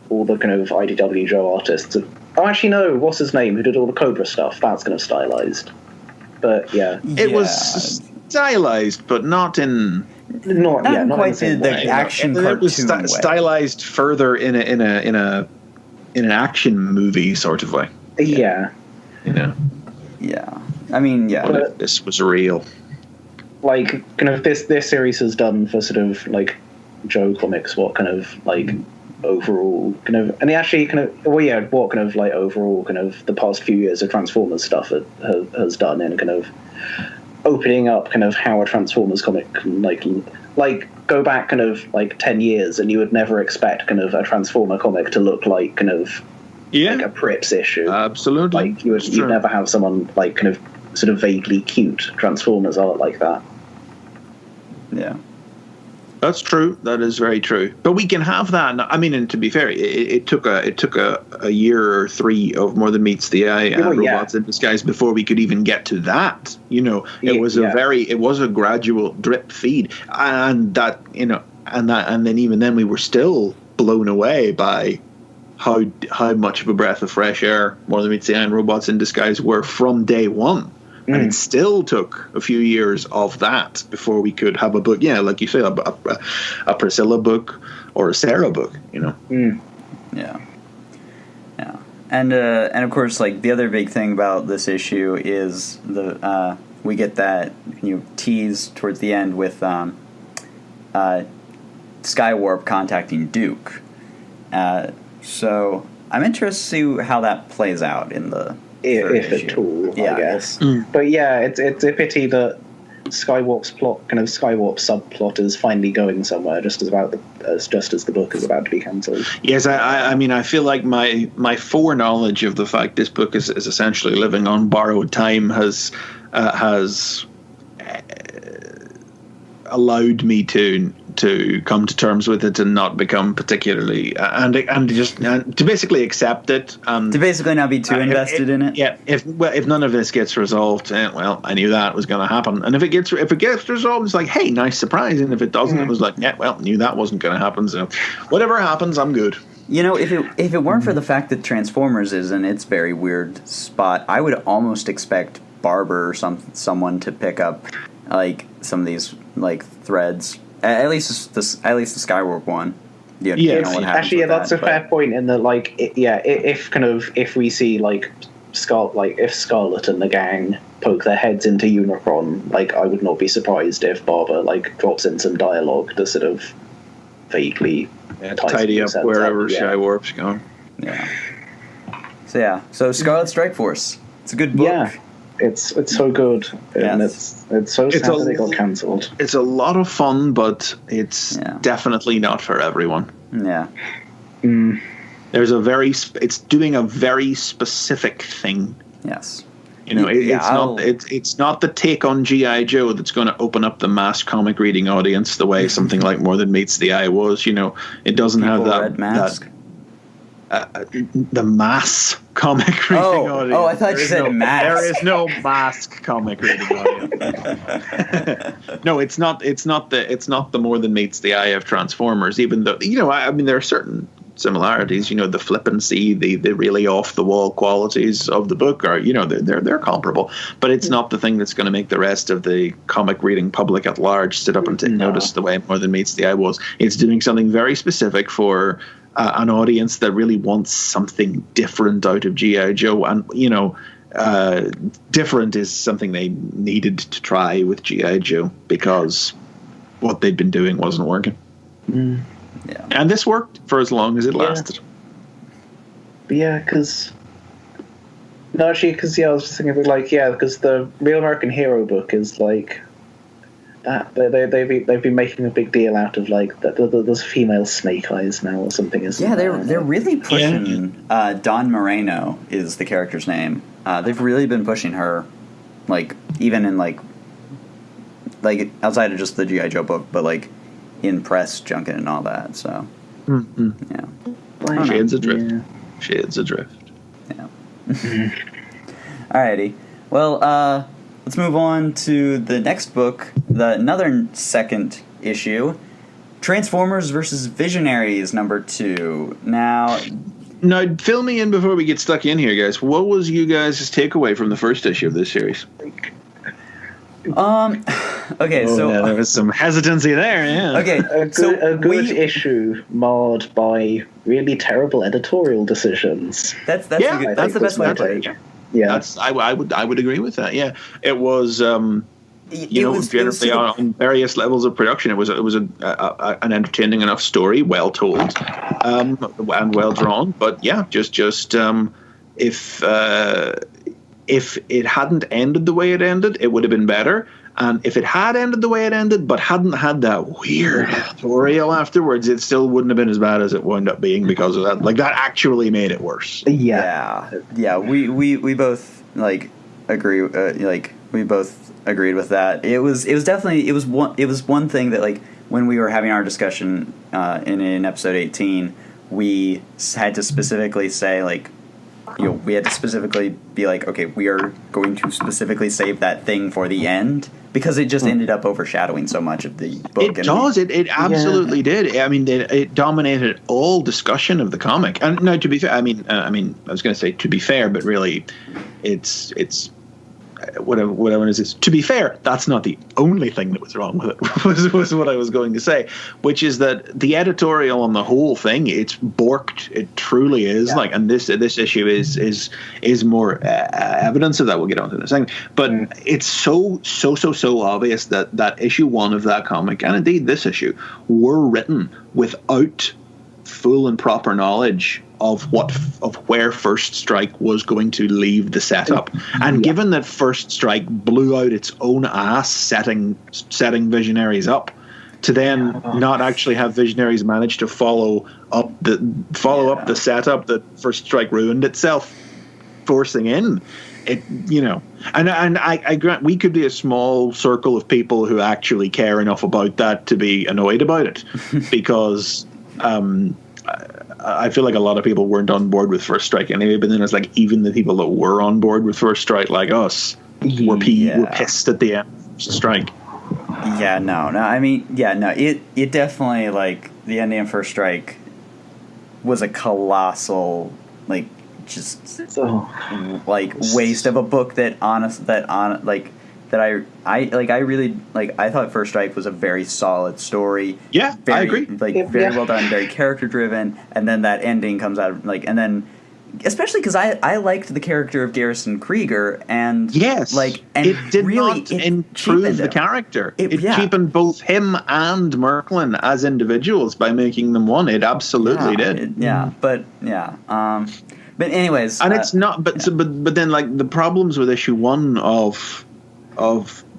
all the kind of IDW Joe artists. Oh, actually, no. What's his name? Who did all the Cobra stuff? That's kind of stylized. But it was stylized, but not in not quite the action cartoon. It was stylized further in an action movie sort of way. Yeah. Yeah. I mean, But this was real. Like, kind of this series has done for sort of like Joe Comics what kind of like overall kind of, and they actually kind of what kind of like overall kind of the past few years of Transformers stuff has done in kind of opening up kind of how a Transformers comic can like go back kind of like 10 years and you would never expect kind of a Transformer comic to look like kind of like a Prips issue. Absolutely. Like you'd never have someone like kind of sort of vaguely cute Transformers art like that. Yeah. That's true. That is very true. But we can have that. I mean, and to be fair, it took a year or 3 of More Than Meets the Eye and Robots in Disguise before we could even get to that. It was a gradual drip feed, and then even then we were still blown away by how much of a breath of fresh air More Than Meets the Eye and Robots in Disguise were from day one. And it still took a few years of that before we could have a book. Yeah, like you say, a Priscilla book or a Sarah book. Yeah. And of course, like the other big thing about this issue is we get that tease towards the end with Skywarp contacting Duke. So I'm interested to see how that plays out in the. If at all, I guess. But it's a pity that Skywarp's Skywarp subplot is finally going somewhere, just as the book is about to be cancelled. Yes, I mean, I feel like my foreknowledge of the fact this book is essentially living on borrowed time has allowed me to to come to terms with it and not become particularly and to basically accept it and to basically not be too invested in it. Yeah, if none of this gets resolved, well, I knew that was going to happen. And if it gets resolved, it's like, hey, nice surprise. And if it doesn't, it was like, yeah, well, knew that wasn't going to happen. So whatever happens, I'm good. You know, if it weren't for the fact that Transformers is in its very weird spot, I would almost expect Barber or someone to pick up like some of these like threads. At least the Skywarp one. Yeah, actually, that's a fair point. In that, like, if we see like if Scarlett and the gang poke their heads into Unicron, like, I would not be surprised if Barber like drops in some dialogue to sort of vaguely tidy up wherever Skywarp's going. Yeah. So Scarlet Strike Force. It's a good book. Yeah. It's so good, and it's so sad that it got cancelled. It's a lot of fun, but it's definitely not for everyone. Yeah. There's it's doing a very specific thing. Yes. You know, it's not the take on G.I. Joe that's going to open up the mass comic reading audience the way something like More Than Meets the Eye was. You know, it doesn't have that Red Mask. The mass comic reading audience. Oh, I thought you said mask. There is no mask comic reading audience. No, it's not the More Than Meets the Eye of Transformers. Even though, you know, I mean, there are certain similarities. You know, the flippancy, the really off the wall qualities of the book are, you know, they're comparable. But it's not the thing that's going to make the rest of the comic reading public at large sit up and take notice the way More Than Meets the Eye was. It's doing something very specific for an audience that really wants something different out of G.I. Joe. And, you know, different is something they needed to try with G.I. Joe because what they'd been doing wasn't working. Yeah. And this worked for as long as it lasted. Yeah, because... No, actually, because, I was just thinking of it, because the Real American Hero book is, like... They've been making a big deal out of like there's female Snake Eyes now or something. They're really pushing. Dawn Moreno is the character's name. They've really been pushing her, like even in like outside of just the G.I. Joe book, but like in press junket and all that. So Shades Adrift. Yeah. Shades Adrift. Yeah. Alrighty. Well, let's move on to the next book, another second issue, Transformers versus Visionaries, #2. Now, fill me in before we get stuck in here, guys. What was you guys' takeaway from the first issue of this series? Okay, there was some hesitancy there. Yeah. Okay, a good issue marred by really terrible editorial decisions. That's the best way to put it. Yeah, I would agree with that. Yeah, it was. Generally on various levels of production, it was an entertaining enough story, well told, and well drawn. But yeah, just if it hadn't ended the way it ended, it would have been better. And if it had ended the way it ended, but hadn't had that weird tutorial afterwards, it still wouldn't have been as bad as it wound up being because of that. Like, that actually made it worse. Yeah. We both agree. We both agreed with that. It was one thing that, like, when we were having our discussion in episode 18, we had to specifically say, like, we had to specifically be like, okay, we are going to specifically save that thing for the end, because it just ended up overshadowing so much of the book. It absolutely did. I mean, it dominated all discussion of the comic. And no, to be fair, I was going to say to be fair, but really, it's what I want to say. To be fair, that's not the only thing that was wrong with it. was what I was going to say, which is that the editorial on the whole thing, it's borked. It truly is. Yeah. And this issue is more evidence of that. We'll get onto in a second. But it's so obvious that issue 1 of that comic, and indeed this issue, were written without full and proper knowledge of where First Strike was going to leave the setup. And given that First Strike blew out its own ass setting Visionaries up, to then not actually have Visionaries manage to follow up the setup that First Strike ruined itself forcing in, and I grant we could be a small circle of people who actually care enough about that to be annoyed about it, because I feel like a lot of people weren't on board with First Strike anyway. But then it's like even the people that were on board with First Strike, like us, were pissed at the end of First Strike. Yeah, no. I mean, it definitely, like, the ending of First Strike was a colossal, like, just waste of a book that I really like. I thought First Strike was a very solid story. Yeah, I agree. Like, very well done, very character driven, and then that ending comes out, like, and then especially because I liked the character of Garrison Krieger, and it did really not improve the character. It cheapened both him and Merklin as individuals by making them one. It absolutely did. But anyways, and it's not. But then, like, the problems with issue 1 of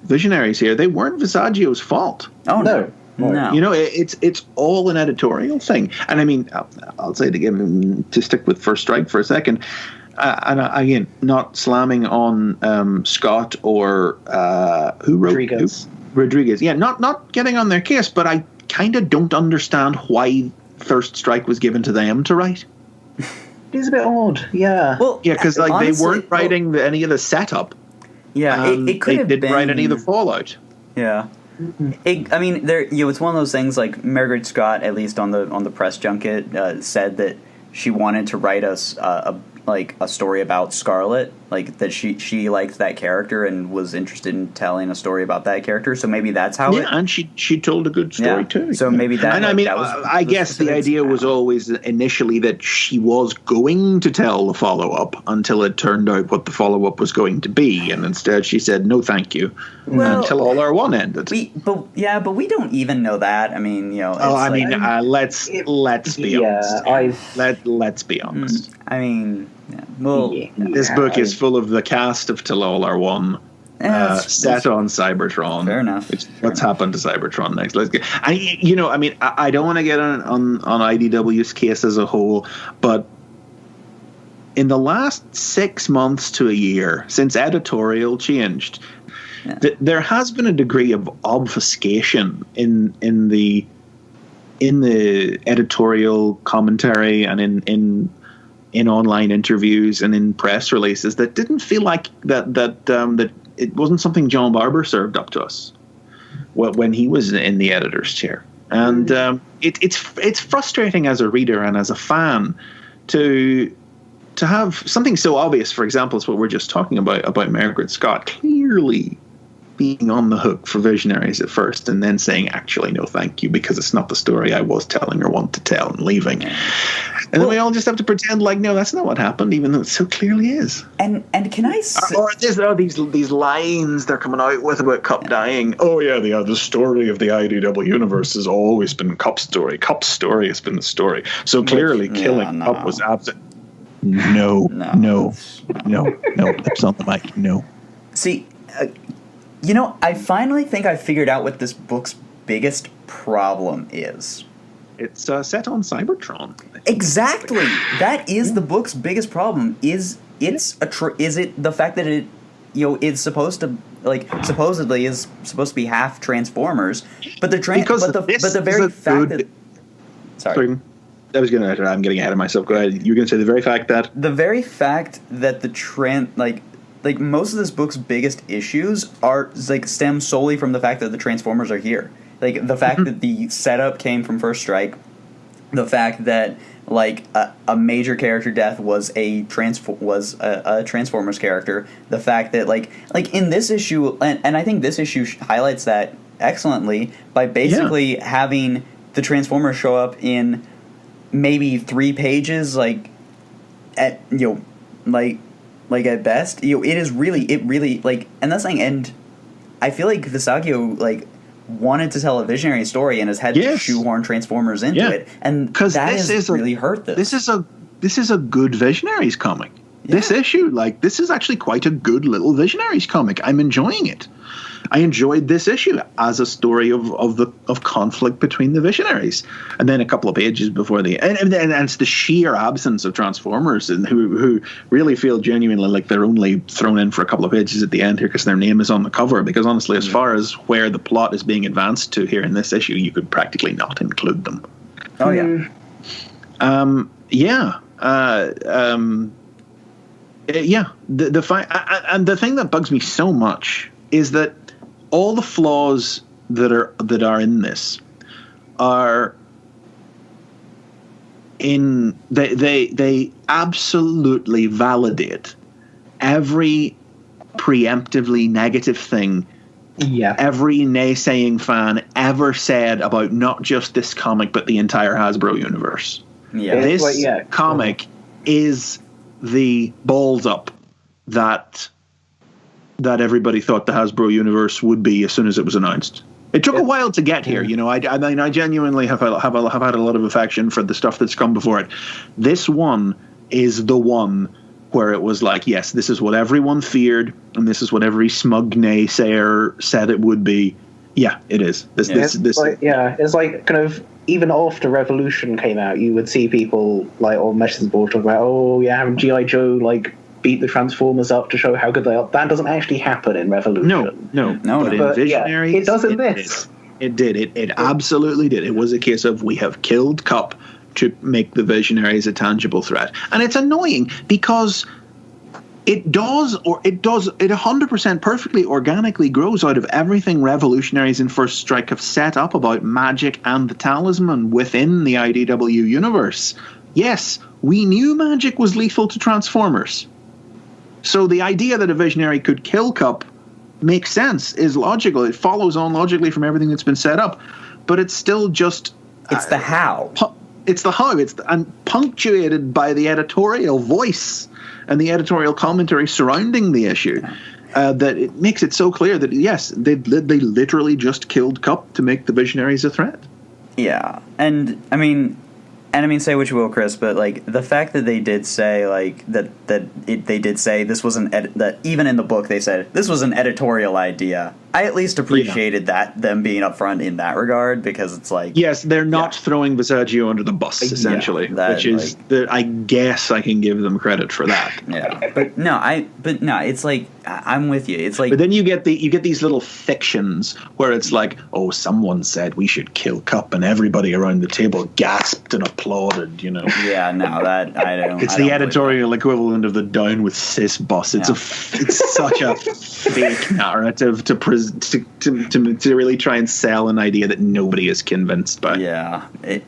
Visionaries here, they weren't Visaggio's fault. Oh no. No. It's all an editorial thing. And I mean, I'll say it again, to stick with First Strike for a second, and again, not slamming on Scott or who wrote Rodriguez. Yeah, not getting on their case, but I kind of don't understand why First Strike was given to them to write. It's a bit odd, yeah. Well, yeah, because like honestly, they weren't writing any of the setup. Yeah, it could have been. They didn't write any of the Fallout. Yeah. I mean, it's one of those things. Like Margaret Scott, at least on the press junket, said that she wanted to write us a story about Scarlett, like that she liked that character and was interested in telling a story about that character. So maybe that's how. Yeah, and she told a good story too. So maybe that. And I mean, I guess the idea was always initially that she was going to tell the follow up until it turned out what the follow up was going to be, and instead she said no, thank you, until All Our One ended. But we don't even know that. I mean, let's be honest. Let's be honest. I mean. This book is full of the cast of Till All Are One, set on Cybertron. Fair enough. What's happened to Cybertron next? Let's get. I don't want to get on IDW's case as a whole, but in the last 6 months to a year since editorial changed, there has been a degree of obfuscation in the editorial commentary and in online interviews and in press releases that didn't feel like that it wasn't something John Barber served up to us when he was in the editor's chair. And it's frustrating as a reader and as a fan to have something so obvious, for example, as what we're just talking about Margaret Scott clearly being on the hook for Visionaries at first and then saying, actually, no, thank you, because it's not the story I was telling or want to tell, and leaving. And then we all just have to pretend like, no, that's not what happened, even though it so clearly is. And can I these lines they're coming out with about Cup dying. Oh, yeah, the story of the IDW universe has always been Cup's story. Cup's story has been the story. So clearly killing Cup was absolute. No. Lips on the mic, no. See, I finally think I figured out what this book's biggest problem is. It's set on Cybertron. Exactly. That is the book's biggest problem. Is it the fact that it it's supposed to supposedly is supposed to be half Transformers, but the very fact that sorry. I'm getting ahead of myself. Go ahead. You're going to say the very fact that the most of this book's biggest issues are stem solely from the fact that the Transformers are here. Like the fact that the setup came from First Strike, the fact that a major character death was a Transformers character, the fact that in this issue, and I think this issue highlights that excellently by basically having the Transformers show up in maybe 3 pages, at best. It really and that's and I feel like Visaggio wanted to tell a Visionary story and has had to shoehorn Transformers into it, and that has really hurt this. This is a good Visionaries comic. this issue. Like, this is actually quite a good little Visionaries comic. I'm enjoying it. I enjoyed this issue as a story of conflict between the Visionaries, and then a couple of pages before and it's the sheer absence of Transformers, and who really feel genuinely like they're only thrown in for a couple of pages at the end here because their name is on the cover. Because honestly, as far as where the plot is being advanced to here in this issue, you could practically not include them. Oh yeah. The thing that bugs me so much is that all the flaws that are in this are in they absolutely validate every preemptively negative thing every naysaying fan ever said about not just this comic but the entire Hasbro universe. This comic is the balls up that everybody thought the Hasbro universe would be as soon as it was announced. It took a while to get here, you know. I mean, I genuinely have had a lot of affection for the stuff that's come before it. This one is the one where it was like, yes, this is what everyone feared, and this is what every smug naysayer said it would be. Yeah, it is. It's like kind of even after Revolution came out, you would see people like on message boards talking about, having G.I. Joe like beat the Transformers up to show how good they are. That doesn't actually happen in Revolution. No. But in Visionaries, it does in this. It did. It absolutely did. It was a case of we have killed Cup to make the Visionaries a tangible threat. And it's annoying because it 100% perfectly organically grows out of everything Revolutionaries and First Strike have set up about magic and the talisman within the IDW universe. Yes, we knew magic was lethal to Transformers. So the idea that a Visionary could kill Cup makes sense, is logical. It follows on logically from everything that's been set up. But it's still just... It's the how. It's the how. And punctuated by the editorial voice and the editorial commentary surrounding the issue. That it makes it so clear that, yes, they literally just killed Cup to make the Visionaries a threat. Yeah. And, I mean, say what you will, Chris, but like the fact that they did say like they did say this was that even in the book they said this was an editorial idea. I at least appreciated that them being upfront in that regard, because it's like, yes, they're not throwing Visaggio under the bus essentially, which is I guess I can give them credit for that. Yeah, but no, it's like I'm with you. It's like, but then you get these little fictions where it's like, oh, someone said we should kill Cup, and everybody around the table gasped and applauded. You know? Yeah, no, that I don't. It's the editorial equivalent of the Down with Cis bus. It's it's such a fake narrative to really try and sell an idea that nobody is convinced by. Yeah. It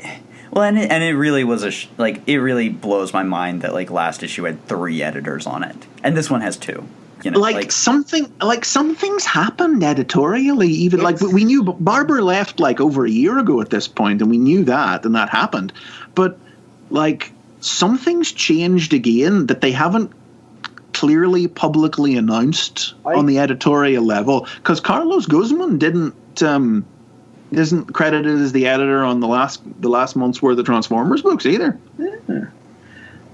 really was it really blows my mind that like last issue had 3 editors on it, and this one has 2. You know, some things happened editorially. Even like we knew Barber left like over a year ago at this point, and we knew that, and that happened. But like some things changed again that they haven't clearly publicly announced on the editorial level, because Carlos Guzman isn't credited as the editor on the last month's worth of Transformers books either. Yeah.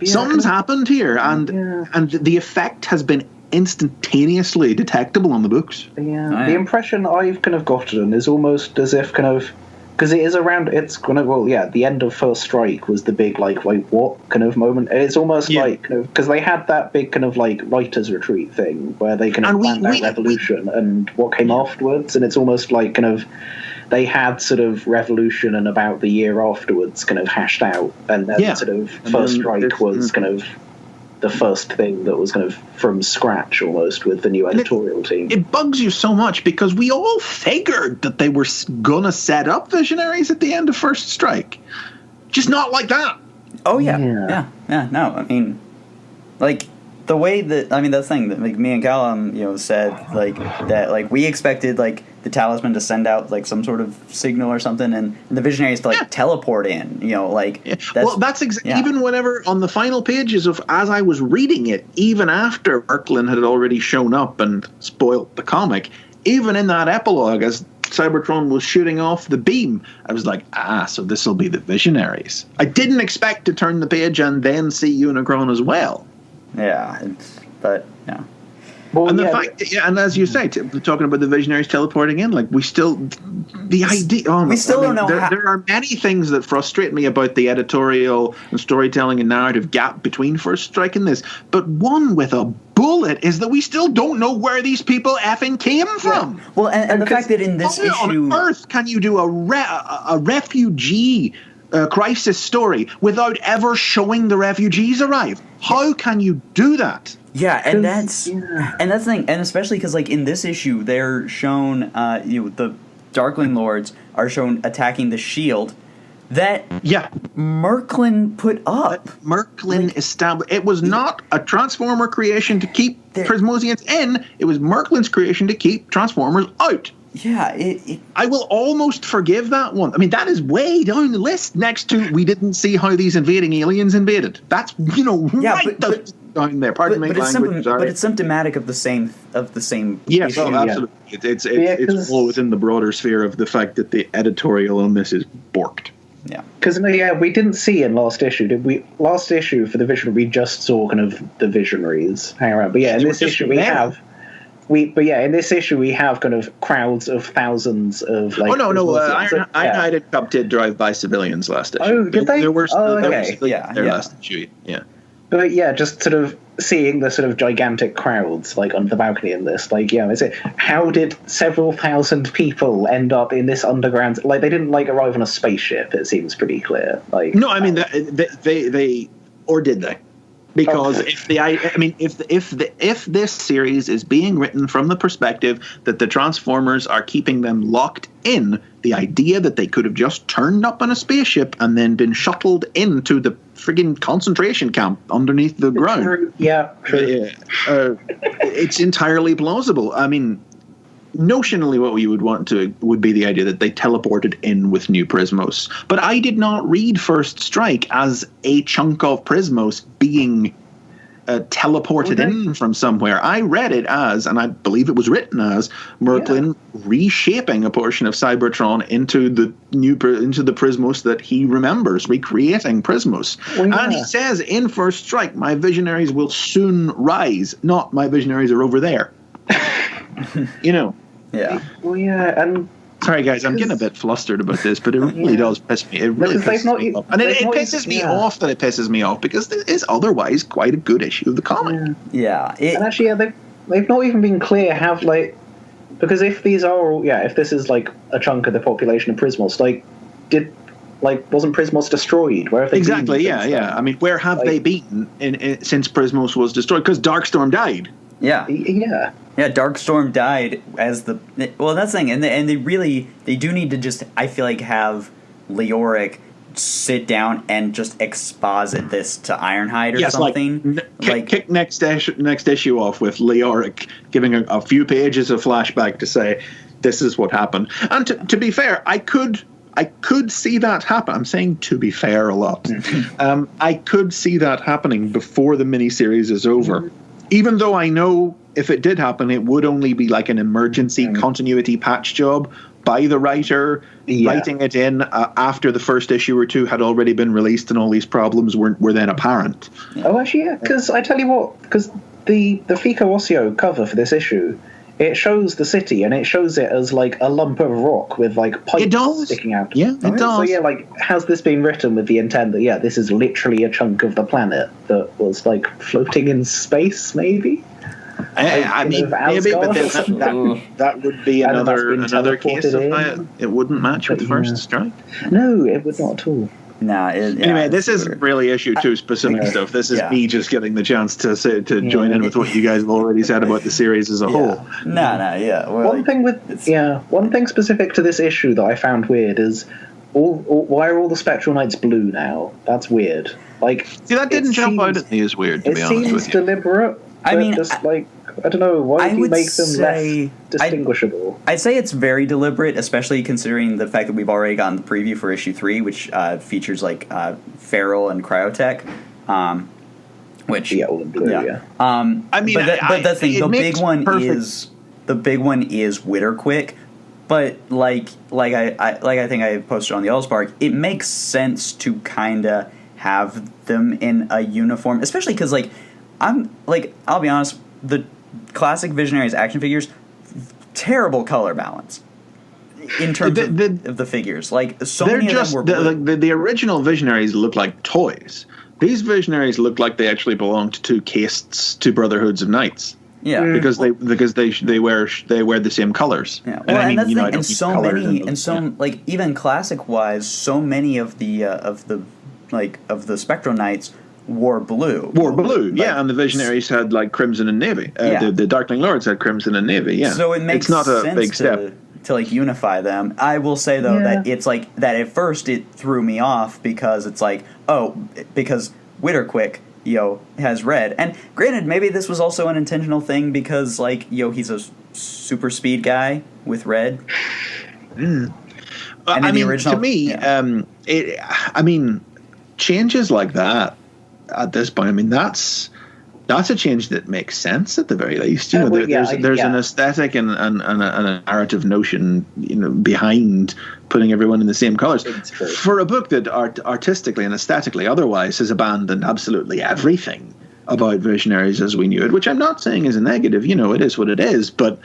Something's happened here, and the effect has been instantaneously detectable on the books. Yeah, the impression I've kind of gotten is almost as if kind of, because it is around, it's kind of, the end of First Strike was the big, like, wait, what kind of moment. It's almost like, because they had that big kind of, like, writer's retreat thing where they kind of planned out Revolution and what came afterwards, and it's almost like kind of, they had sort of Revolution and about the year afterwards kind of hashed out, and then sort of First Strike was kind of the first thing that was kind of from scratch almost with the new editorial team. It bugs you so much because we all figured that they were gonna set up Visionaries at the end of First Strike, just not like that. Oh yeah. No, I mean, like the way that the thing that like me and Callum said like that, like we expected like the talisman to send out like some sort of signal or something, and the Visionaries to like teleport in, even whenever on the final pages of as I was reading it, even after Kirkland had already shown up and spoiled the comic, even in that epilogue as Cybertron was shooting off the beam, I was like, so this will be the Visionaries. I didn't expect to turn the page and then see Unicron as well. But no. Well, And the fact, and as you say, talking about the Visionaries teleporting in, like we still, the idea. Oh, we still don't know. There are many things that frustrate me about the editorial and storytelling and narrative gap between First Strike and this. But one with a bullet is that we still don't know where these people effing came from. Yeah. Well, and the fact that in this issue, on Earth, can you do a refugee crisis story without ever showing the refugees arrive? How can you do that? Yeah, and that's the thing, and especially because like in this issue, they're shown, the Darkling Lords are shown attacking the shield that Merklin put up. Merklin established. It was not a Transformer creation to keep Prismosians in. It was Merklin's creation to keep Transformers out. Yeah, I will almost forgive that one. I mean, that is way down the list next to we didn't see how these invading aliens invaded. That's down there. Pardon me, language. But it's symptomatic of the same. Yes, issue. absolutely. It's all within the broader sphere of the fact that the editorial on this is borked. Yeah, because we didn't see in last issue, did we? Last issue for the Visionary, we just saw kind of the Visionaries hang around. But yeah, in this issue we have. In this issue we have kind of crowds of thousands of like. Ironhide and Cub did drive by civilians last issue. Oh, did they? There were okay. Last issue. Yeah. But just sort of seeing the sort of gigantic crowds like on the balcony in this, how did several thousand people end up in this underground? Like they didn't arrive on a spaceship. It seems pretty clear. No, I mean they or did they? Because if this series is being written from the perspective that the Transformers are keeping them locked in, the idea that they could have just turned up on a spaceship and then been shuttled into the friggin' concentration camp underneath the ground. Yeah, true. It's entirely plausible. I mean, notionally what we would want would be the idea that they teleported in with new Prismos. But I did not read First Strike as a chunk of Prismos being teleported in from somewhere. I read it as, and I believe it was written as, Merklin reshaping a portion of Cybertron into the Prismos that he remembers, recreating Prismos. And he says in First Strike, my Visionaries will soon rise, not my Visionaries are over there. Yeah. Well, and sorry guys, I'm getting a bit flustered about this, but it really does piss me. It really pisses me off, and it pisses me off that it pisses me off because it is otherwise quite a good issue of the comic. Yeah. And actually, they've not even been clear because if these are all, if this is like a chunk of the population of Prismos, wasn't Prismos destroyed? Where have they been? I mean, where have they been since Prismos was destroyed? Because Darkstorm died. Yeah. Yeah, Darkstorm died as that's the thing, and they do need to just, I feel like, have Leoric sit down and just exposit this to Ironhide or something. Kick next issue off with Leoric giving a few pages of flashback to say this is what happened. And to be fair, I could see that happen. I'm saying to be fair a lot. I could see that happening before the miniseries is over. Even though I know if it did happen, it would only be like an emergency continuity patch job by the writer, writing it in after the first issue or two had already been released and all these problems were then apparent. Oh, actually, because I tell you what, because the Fico Ossio cover for this issue, it shows the city and it shows it as like a lump of rock with like pipes sticking out. Yeah, it does. So has this been written with the intent that this is literally a chunk of the planet that was like floating in space, maybe? I mean, maybe, but that would be another case of it wouldn't match with First Strike. No, it would not at all. Anyway, this isn't really issue 2 specific stuff. This is me just getting the chance to join in with what you guys have already said about the series as a whole. One thing specific to this issue that I found weird is why are all the Spectral Knights blue now? That's weird. That didn't jump out at me as weird. To be honest with you, it seems deliberate. I mean, I don't know. Why would you make them less distinguishable? I'd say it's very deliberate, especially considering the fact that we've already gotten the preview for issue 3, which features Feral and Cryotech. Which all in blue, I mean, but the thing, the big one is Witterquick. But I think I posted on the Allspark, it makes sense to kind of have them in a uniform, especially because I'll be honest, the classic Visionaries action figures, terrible color balance in terms of the figures. Like, so many of them were blue. The original Visionaries look like toys. These Visionaries look like they actually belong to two castes, two Brotherhoods of Knights. Yeah, because they wear the same colors. Yeah, well, and that's the thing. And so like even classic wise, so many of the Spectral Knights wore blue. Yeah, and the Visionaries had like crimson and navy. The Darkling Lords had crimson and navy. Yeah, so it makes it's not a sense big step to like unify them. I will say though that it's like that at first it threw me off because it's like because Witterquick has red. And granted, maybe this was also an intentional thing because, like, he's a super speed guy with red. And the original, to me, changes like that at this point, that's a change that makes sense at the very least. There's an aesthetic and a narrative notion, behind putting everyone in the same colors. For a book that artistically and aesthetically otherwise has abandoned absolutely everything about Visionaries as we knew it, which I'm not saying is a negative. It is what it is, but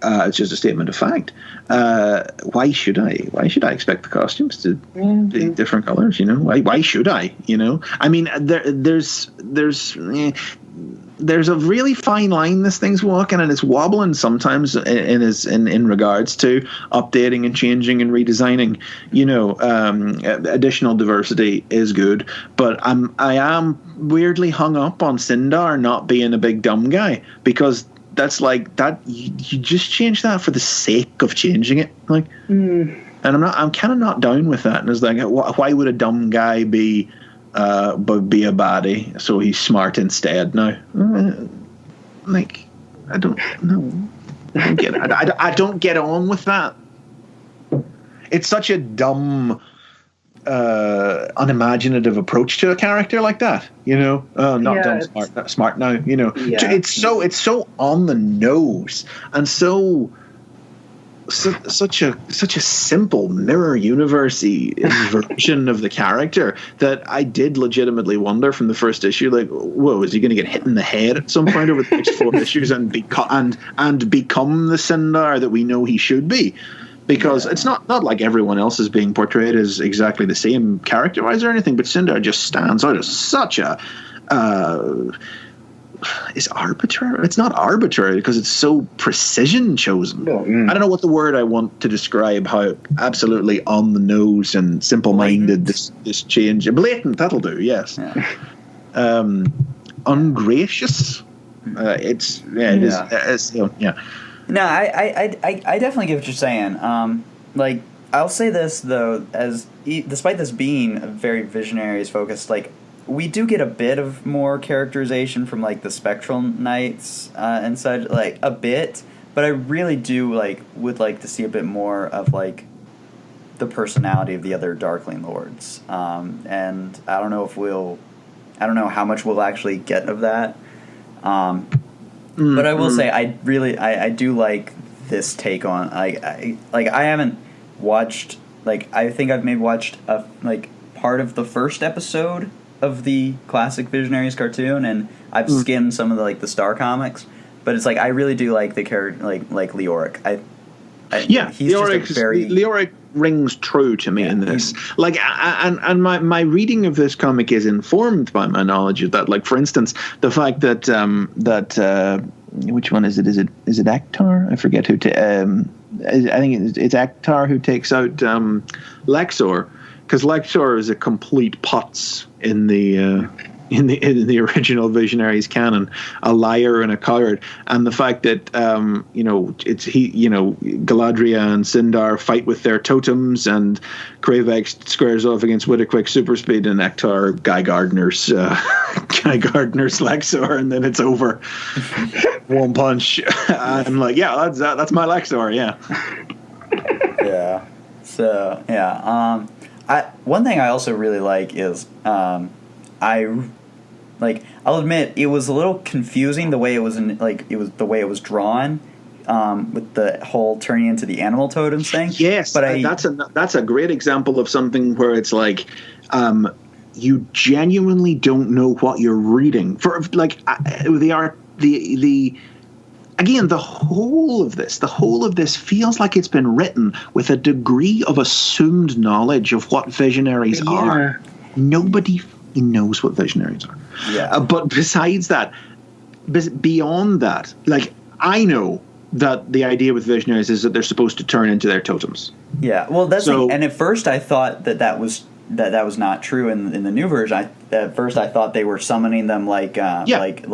it's just a statement of fact. Why should I expect the costumes to be different colors? Why should I? There's a really fine line this thing's walking, and it's wobbling sometimes in regards to updating and changing and redesigning. Additional diversity is good, but I am weirdly hung up on Sindar not being a big dumb guy, because that's like that. You just change that for the sake of changing it, like. And I'm kind of not down with that. And it's like, why would a dumb guy be a baddie? So he's smart instead now. Like, I don't know. I don't get it. I don't get on with that. It's such a dumb, unimaginative approach to a character like that. Not dumb, smart now. It's so on the nose and such a simple mirror universe-y version of the character that I did legitimately wonder from the first issue, like, whoa, is he going to get hit in the head at some point over the next 4 issues and become the Sindar that we know he should be? Because it's not like everyone else is being portrayed as exactly the same character-wise or anything, but Sindar just stands out as such a is arbitrary. It's not arbitrary because it's so precision chosen. I don't know what the word I want to describe how absolutely on the nose and simple-minded this change. Blatant, that'll do. Yes. Ungracious. It is. No, I definitely get what you're saying. Like, I'll say this though, despite this being a very Visionaries focused, like, we do get a bit of more characterization from, like, the Spectral Knights and such, like, a bit, but I really do, like, would like to see a bit more of, like, the personality of the other Darkling Lords. And I don't know how much we'll actually get of that. But I will say, I do like this take on, I haven't watched, like, I think I've maybe watched part of the first episode of the classic Visionaries cartoon, and I've skimmed some of the Star comics, but it's like I really do like the character, like Leoric. He's Leoric rings true to me in this. Like, and my reading of this comic is informed by my knowledge of that. Like, for instance, the fact that which one is it? Is it Akhtar? I forget who. I think it's Akhtar who takes out Lexor. Because Lexor is a complete putz in the original Visionaries canon, a liar and a coward, and the fact that Galadriel and Sindar fight with their totems, and Kravex squares off against Witterquick super speed, and Akhtar Guy Gardner's Lexor, and then it's over. One punch. I'm like, yeah, that's my Lexor, yeah. Yeah. So yeah. One thing I also really like is I'll admit it was a little confusing the way it was the way it was drawn with the whole turning into the animal totems thing. Yes, but that's a great example of something where it's like you genuinely don't know what you're reading. For like again, the whole of this feels like it's been written with a degree of assumed knowledge of what Visionaries are. Nobody knows what Visionaries are. Yeah. But besides that, beyond that, like, I know that the idea with Visionaries is that they're supposed to turn into their totems. Yeah. Well, that's and at first I thought that was not true in the new version. At first I thought they were summoning them like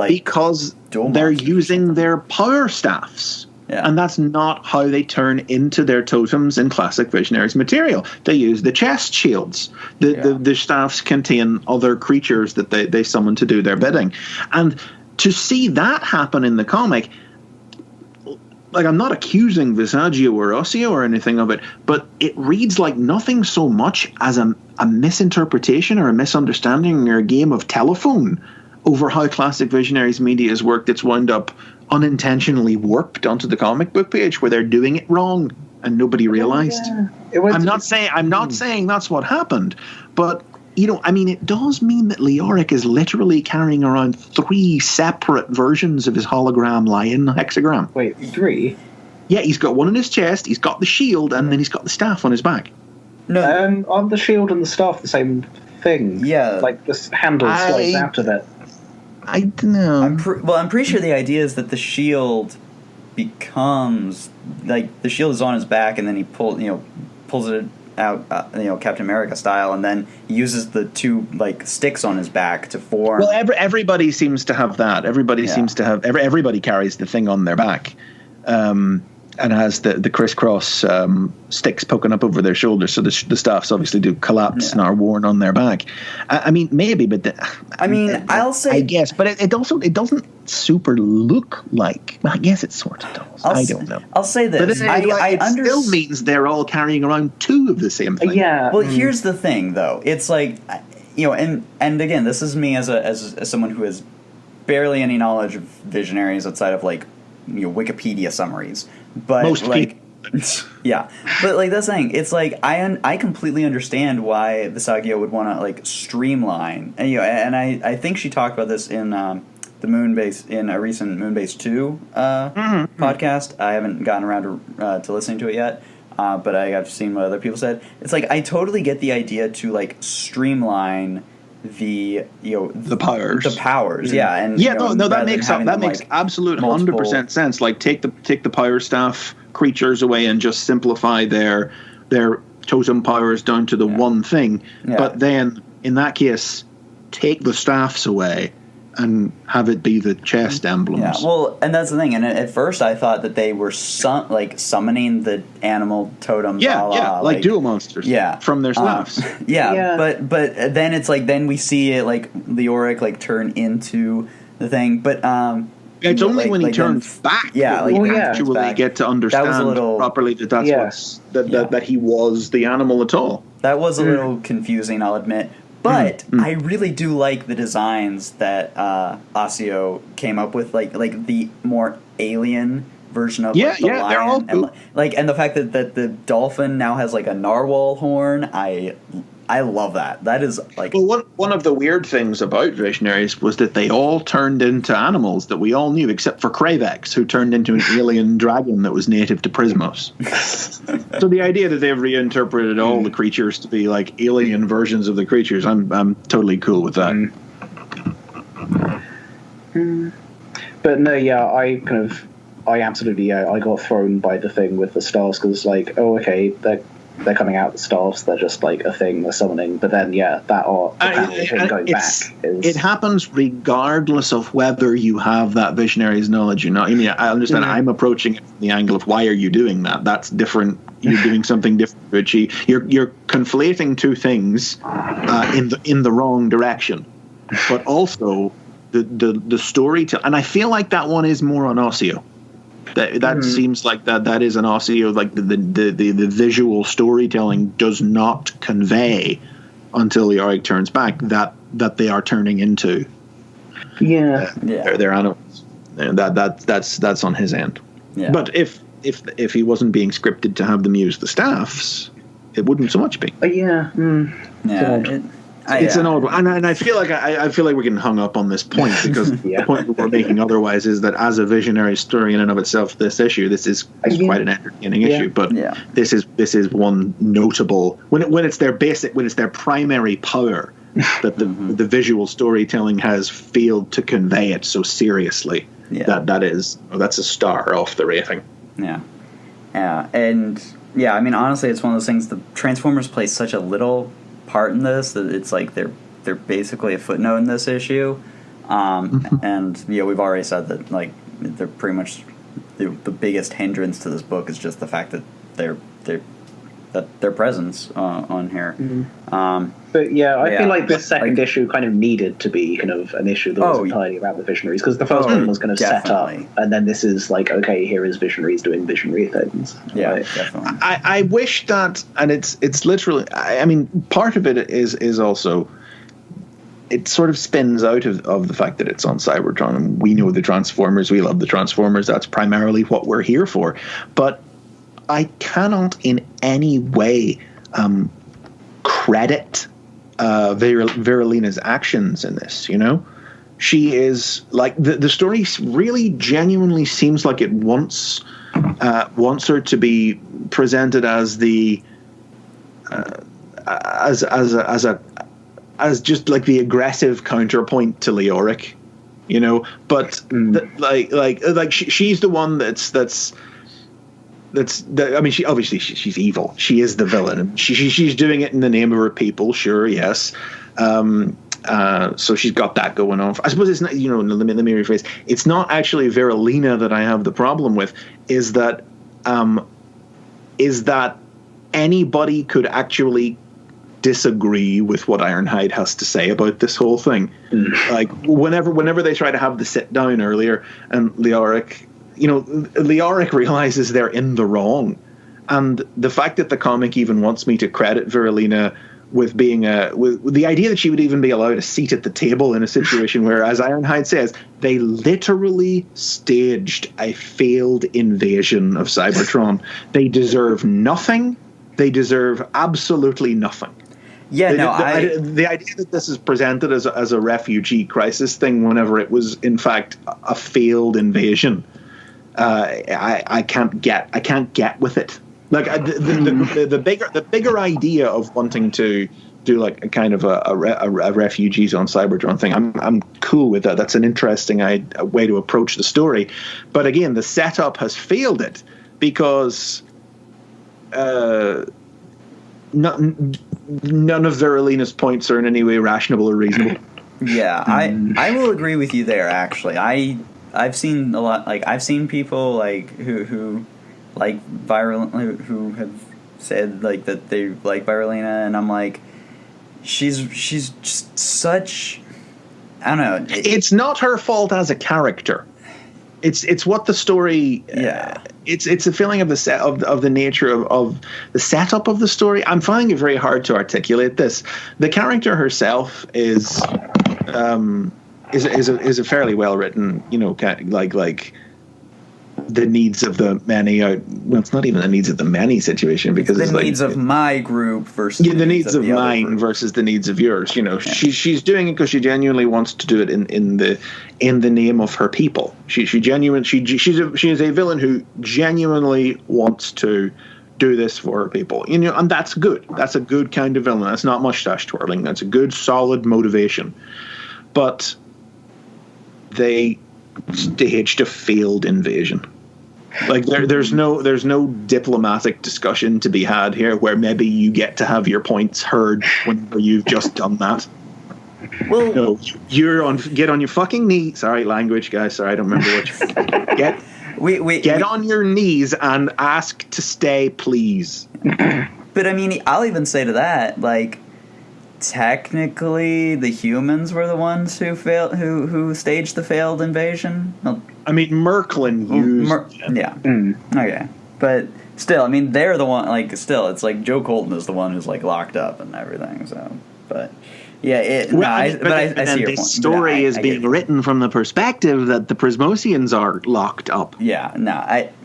because they're using their power staffs. Yeah. And that's not how they turn into their totems in classic Visionaries material. They use the chest shields. The staffs contain other creatures that they summon to do their bidding. And to see that happen in the comic, like, I'm not accusing Visaggio or Osseo or anything of it, but it reads like nothing so much as a misinterpretation or a misunderstanding or a game of telephone over how classic Visionaries media has worked. It's wound up unintentionally warped onto the comic book page where they're doing it wrong and nobody realized. I'm not saying that's what happened, but it does mean that Leoric is literally carrying around 3 separate versions of his hologram lion hexagram. Wait, 3? Yeah, he's got one in his chest, he's got the shield, and then he's got the staff on his back. No, aren't the shield and the staff the same thing? Yeah. Like, the handle slides out of it. I don't know. I'm pretty sure the idea is that the shield becomes, like, the shield is on his back, and then he pulls it out, Captain America style, and then uses the 2 like sticks on his back to form. Well, everybody seems to have that. Everybody seems to have. Everybody carries the thing on their back, and has the crisscross sticks poking up over their shoulders. So the staffs obviously do collapse and are worn on their back. I mean, maybe, but I'll say, I guess, but it doesn't super look like. Well, I guess it sort of does. I don't know. I'll say this. But it still means they're all carrying around 2 of the same thing. Yeah. Well, here's the thing, though. It's like, and again, this is me as someone who has barely any knowledge of Visionaries outside of like Wikipedia summaries. But most like, people. Yeah, but like that's the thing. It's like I completely understand why Visaggio would want to like streamline, and I think she talked about this in the Moonbase in a recent Moonbase 2 podcast. I haven't gotten around to listening to it yet, but I've seen what other people said. It's like I totally get the idea to like streamline the powers. And that makes absolute 100% sense. Like take the power staff creatures away and just simplify their totem powers down to the one thing. But then in that case, take the staffs away and have it be the chest emblems. Yeah, well, and that's the thing. And at first, I thought that they were summoning the animal totems. Like duel monsters. Yeah, from their staffs. But then it's like then we see it like Leoric like turn into the thing. But it's only when he turns back that we actually get to understand properly that he was the animal at all. That was a little confusing, I'll admit. But I really do like the designs that Osseo came up with, like the more alien version of the lion, they're all cool. and the fact that the dolphin now has like a narwhal horn. I love that. That is like... Well, one of the weird things about Visionaries was that they all turned into animals that we all knew, except for Kravex, who turned into an alien dragon that was native to Prismos. So the idea that they've reinterpreted all the creatures to be like alien versions of the creatures, I'm totally cool with that. But no, I absolutely, I got thrown by the thing with the stars, because like, oh, okay, they're coming out the staffs, they're just like a thing they're summoning, but then that art going back it happens regardless of whether you have that Visionaries knowledge or not. I mean, I understand I'm approaching it from the angle of why are you doing that? That's different. You're doing something different to achieve. You're conflating 2 things in the wrong direction, but also the story and I feel like that one is more on Osseo. That seems like that is an Osseo, like the visual storytelling does not convey until Leoric turns back that they are turning into their animals. And that's on his end. Yeah. But if he wasn't being scripted to have them use the staffs, it wouldn't so much be. It's an old one, and I feel like I feel like we're getting hung up on this point because the point that we're making otherwise is that as a visionary story in and of itself, this is quite an entertaining issue. But this is one notable when it's their primary power that the visual storytelling has failed to convey it so seriously. That's a star off the rating. Yeah, and I mean, honestly, it's one of those things. The Transformers play such a little part in this that it's like they're basically a footnote in this issue, and we've already said that like they're pretty much the biggest hindrance to this book is just the fact that their presence on here. But I feel like this second issue kind of needed to be kind of an issue that was entirely about the Visionaries, because the first one was kind of set up, and then this is like, okay, here is Visionaries doing Visionary things. Yeah, right? Definitely. I wish that, and it's literally, I mean, part of it is also, it sort of spins out of the fact that it's on Cybertron, and we know the Transformers, we love the Transformers, that's primarily what we're here for, but I cannot in any way credit Viralina's actions in this. She is like the story really genuinely seems like it wants her to be presented as the as just like the aggressive counterpoint to Leoric, but she's the one that's I mean, she's evil. She is the villain. She's doing it in the name of her people. Sure, yes. So she's got that going on. I suppose it's not. Let me rephrase. It's not actually Viralina that I have the problem with. Is that anybody could actually disagree with what Ironhide has to say about this whole thing? Like whenever they try to have the sit down earlier, and Leoric realizes they're in the wrong, and the fact that the comic even wants me to credit Viralina with being with the idea that she would even be allowed a seat at the table in a situation where, as Ironhide says, they literally staged a failed invasion of Cybertron. They deserve nothing. They deserve absolutely nothing. Yeah, the idea that this is presented as a refugee crisis thing, whenever it was in fact a failed invasion. I can't get with it. Like the bigger idea of wanting to do like a kind of a refugees on Cybertron thing, I'm cool with that. That's an interesting way to approach the story. But again, the setup has failed it because none of Viralina's points are in any way rational or reasonable. Yeah, I will agree with you there. Actually, I've seen a lot. Like I've seen people like who like who have said like that they like Viralina, and I'm like, she's just such. I don't know. It's not her fault as a character. It's what the story. Yeah. It's a feeling of the nature of the setup of the story. I'm finding it very hard to articulate this. The character herself is a fairly well written, like the needs of the many. Well, it's not even the needs of the many situation, because it's the needs of my group versus the needs of mine versus the needs of yours. She's doing it because she genuinely wants to do it in the name of her people. She is a villain who genuinely wants to do this for her people. And that's good. That's a good kind of villain. That's not mustache twirling. That's a good, solid motivation. But they staged a failed invasion. Like there's no diplomatic discussion to be had here where maybe you get to have your points heard when you've just done that. Well, no, get on your fucking knees. Sorry, language, guys. Sorry, I don't remember what you get on your knees and ask to stay, please. But I mean, I'll even say to that, like, technically the humans were the ones who staged the failed invasion. Well, I mean, Merklin used okay, but still, I mean, they're the one. Like, still, it's like Joe Colton is the one who's like locked up and everything. So, but yeah, I see your point. The story is being written from the perspective that the Prismosians are locked up. Yeah,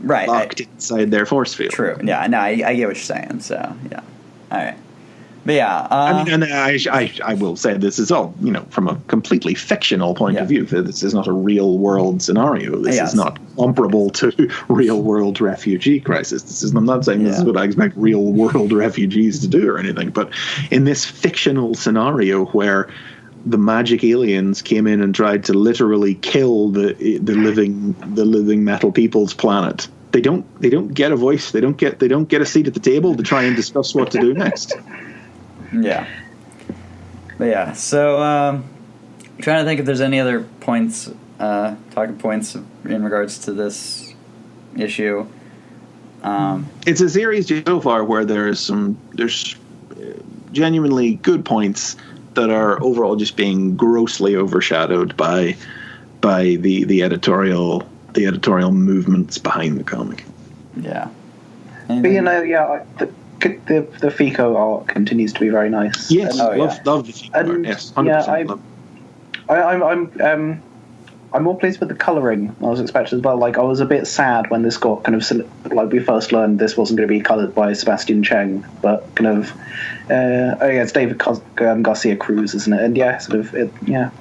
locked inside their force field. True. Yeah, no, I get what you're saying. So, yeah, all right. But yeah, and I will say this is all, from a completely fictional point of view. This is not a real world scenario. This is not comparable to real world refugee crisis. I'm not saying this is what I expect real world refugees to do or anything, but in this fictional scenario where the magic aliens came in and tried to literally kill the living metal people's planet. They don't get a voice. They don't get a seat at the table to try and discuss what to do next. Yeah. But yeah, so trying to think if there's any other points, talking points in regards to this issue. It's a series so far where there's genuinely good points that are overall just being grossly overshadowed by the editorial movements behind the comic. Yeah. But the FICO art continues to be very nice. Yes, love the FICO art. Yes, 100% love. I'm more pleased with the colouring than I was expecting as well. Like, I was a bit sad when this got kind of we first learned this wasn't going to be coloured by Sebastian Cheng, but kind of it's David Garcia Cruz, isn't it? And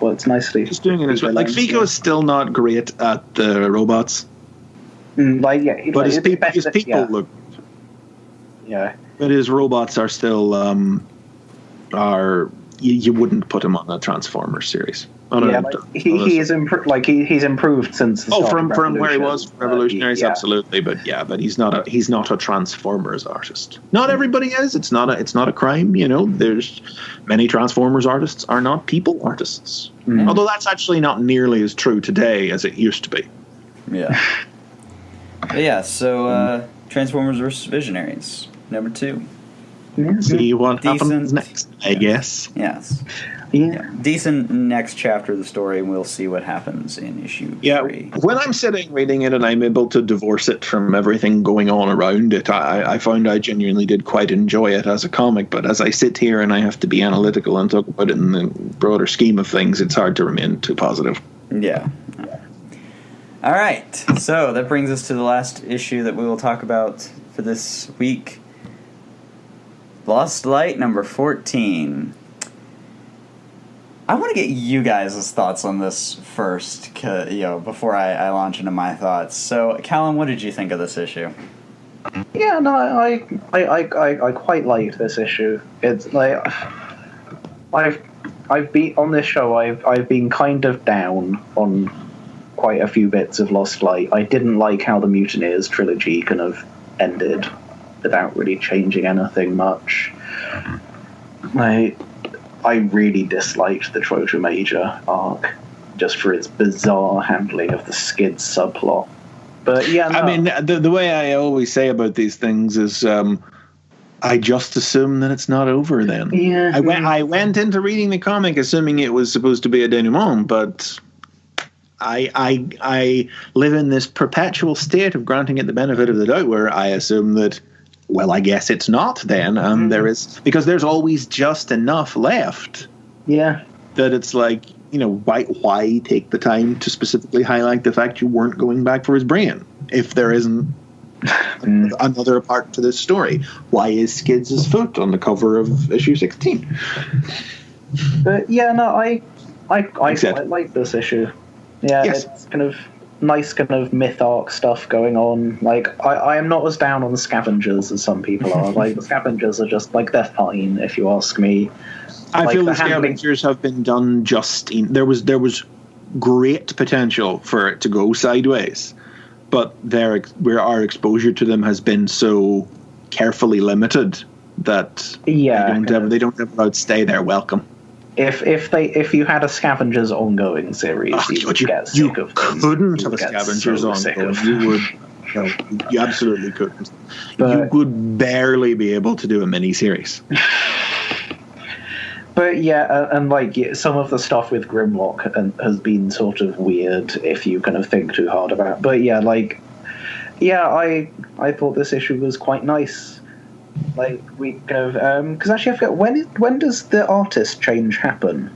works nicely. He's doing it as well. Like, FICO is still not great at the robots. But his people look. Yeah. But his robots are still you wouldn't put him on a Transformers series. He's improved. He's improved since the start from where he was from Revolutionaries, absolutely. But he's not a Transformers artist. Not everybody is. It's not a crime. There's many Transformers artists are not people artists. Mm. Although that's actually not nearly as true today as it used to be. Yeah. So Transformers vs. Visionaries, number 2. See what happens next, I guess. Yes. Yeah. Decent next chapter of the story, and we'll see what happens in issue 3. When I'm sitting reading it and I'm able to divorce it from everything going on around it, I found I genuinely did quite enjoy it as a comic, but as I sit here and I have to be analytical and talk about it in the broader scheme of things, it's hard to remain too positive. Yeah. All right, so that brings us to the last issue that we will talk about for this week. Lost Light number 14. I want to get you guys' thoughts on this first, before I launch into my thoughts. So, Callum, what did you think of this issue? Yeah, no, I quite liked this issue. It's like I've been on this show. I've been kind of down on quite a few bits of Lost Light. I didn't like how the Mutineers trilogy kind of ended without really changing anything much. I really disliked the Troja Major arc just for its bizarre handling of the Skids subplot. But I mean, the way I always say about these things is I just assume that it's not over then. Yeah. I went into reading the comic assuming it was supposed to be a denouement, but I live in this perpetual state of granting it the benefit of the doubt where I assume that, well, I guess it's not then. There is, because there's always just enough left. Yeah. That it's like, why take the time to specifically highlight the fact you weren't going back for his brain if there isn't another part to this story? Why is Skids' foot on the cover of issue 16? But I quite like this issue. Yeah, yes. It's kind of nice kind of myth arc stuff going on. Like, I am not as down on the Scavengers as some people are. Like, the Scavengers are just, they're fine, if you ask me. I feel the Scavengers have been done there was great potential for it to go sideways, but our exposure to them has been so carefully limited that they don't ever outstay their welcome. If you had a Scavengers ongoing series, you would get sick of them. You couldn't have a Scavengers ongoing. You would. You absolutely couldn't. But you would barely be able to do a mini-series. But some of the stuff with Grimlock has been sort of weird if you kind of think too hard about it. But I thought this issue was quite nice. Like, we kind of because actually I forget when does the artist change happen?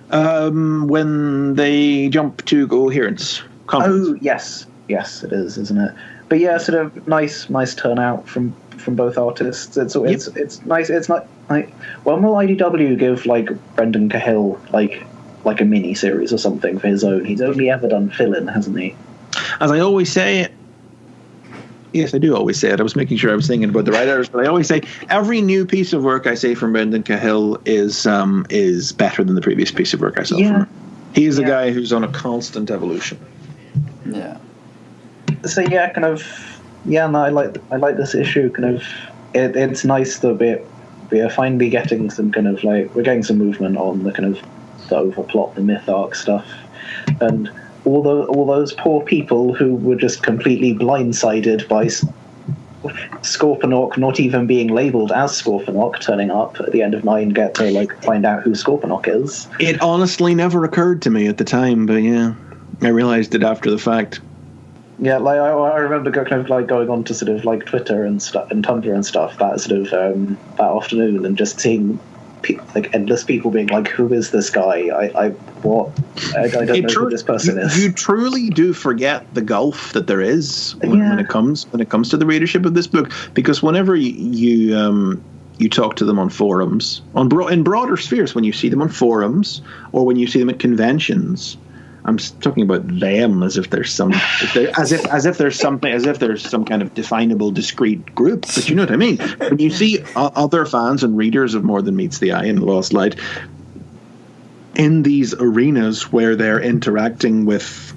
When they jump to Coherence. Oh yes, it is, isn't it? But yeah, sort of nice turnout from from both artists. It's nice. It's not like, well, will IDW give like Brendan Cahill like a mini series or something for his own? He's only ever done fill-in, hasn't he? As I always say, yes, I do always say it. I was making sure I was thinking about the writers, but I always say every new piece of work I say from Brendan Cahill is better than the previous piece of work I saw from him. He's a guy who's on a constant evolution. Yeah. So yeah, kind of. Yeah, no, I like this issue. Kind of, it's nice that we're finally getting some kind of like we're getting some movement on the kind of the overplot, the myth arc stuff, and all those poor people who were just completely blindsided by Scorponok not even being labelled as Scorponok, turning up at the end of 9, get to like find out who Scorponok is. It honestly never occurred to me at the time, but yeah, I realised it after the fact. Yeah, like I remember kind of like going on to sort of like Twitter and stuff and Tumblr and stuff that sort of that afternoon and just seeing like endless people being like, "Who is this guy? I don't know who this person is." You truly do forget the gulf that there is when it comes to the readership of this book, because whenever you talk to them on forums, in broader spheres, when you see them on forums or when you see them at conventions. I'm talking about them as if there's some as if there's some kind of definable discrete group. But you know what I mean. When you see other fans and readers of More Than Meets the Eye and The Lost Light in these arenas where they're interacting with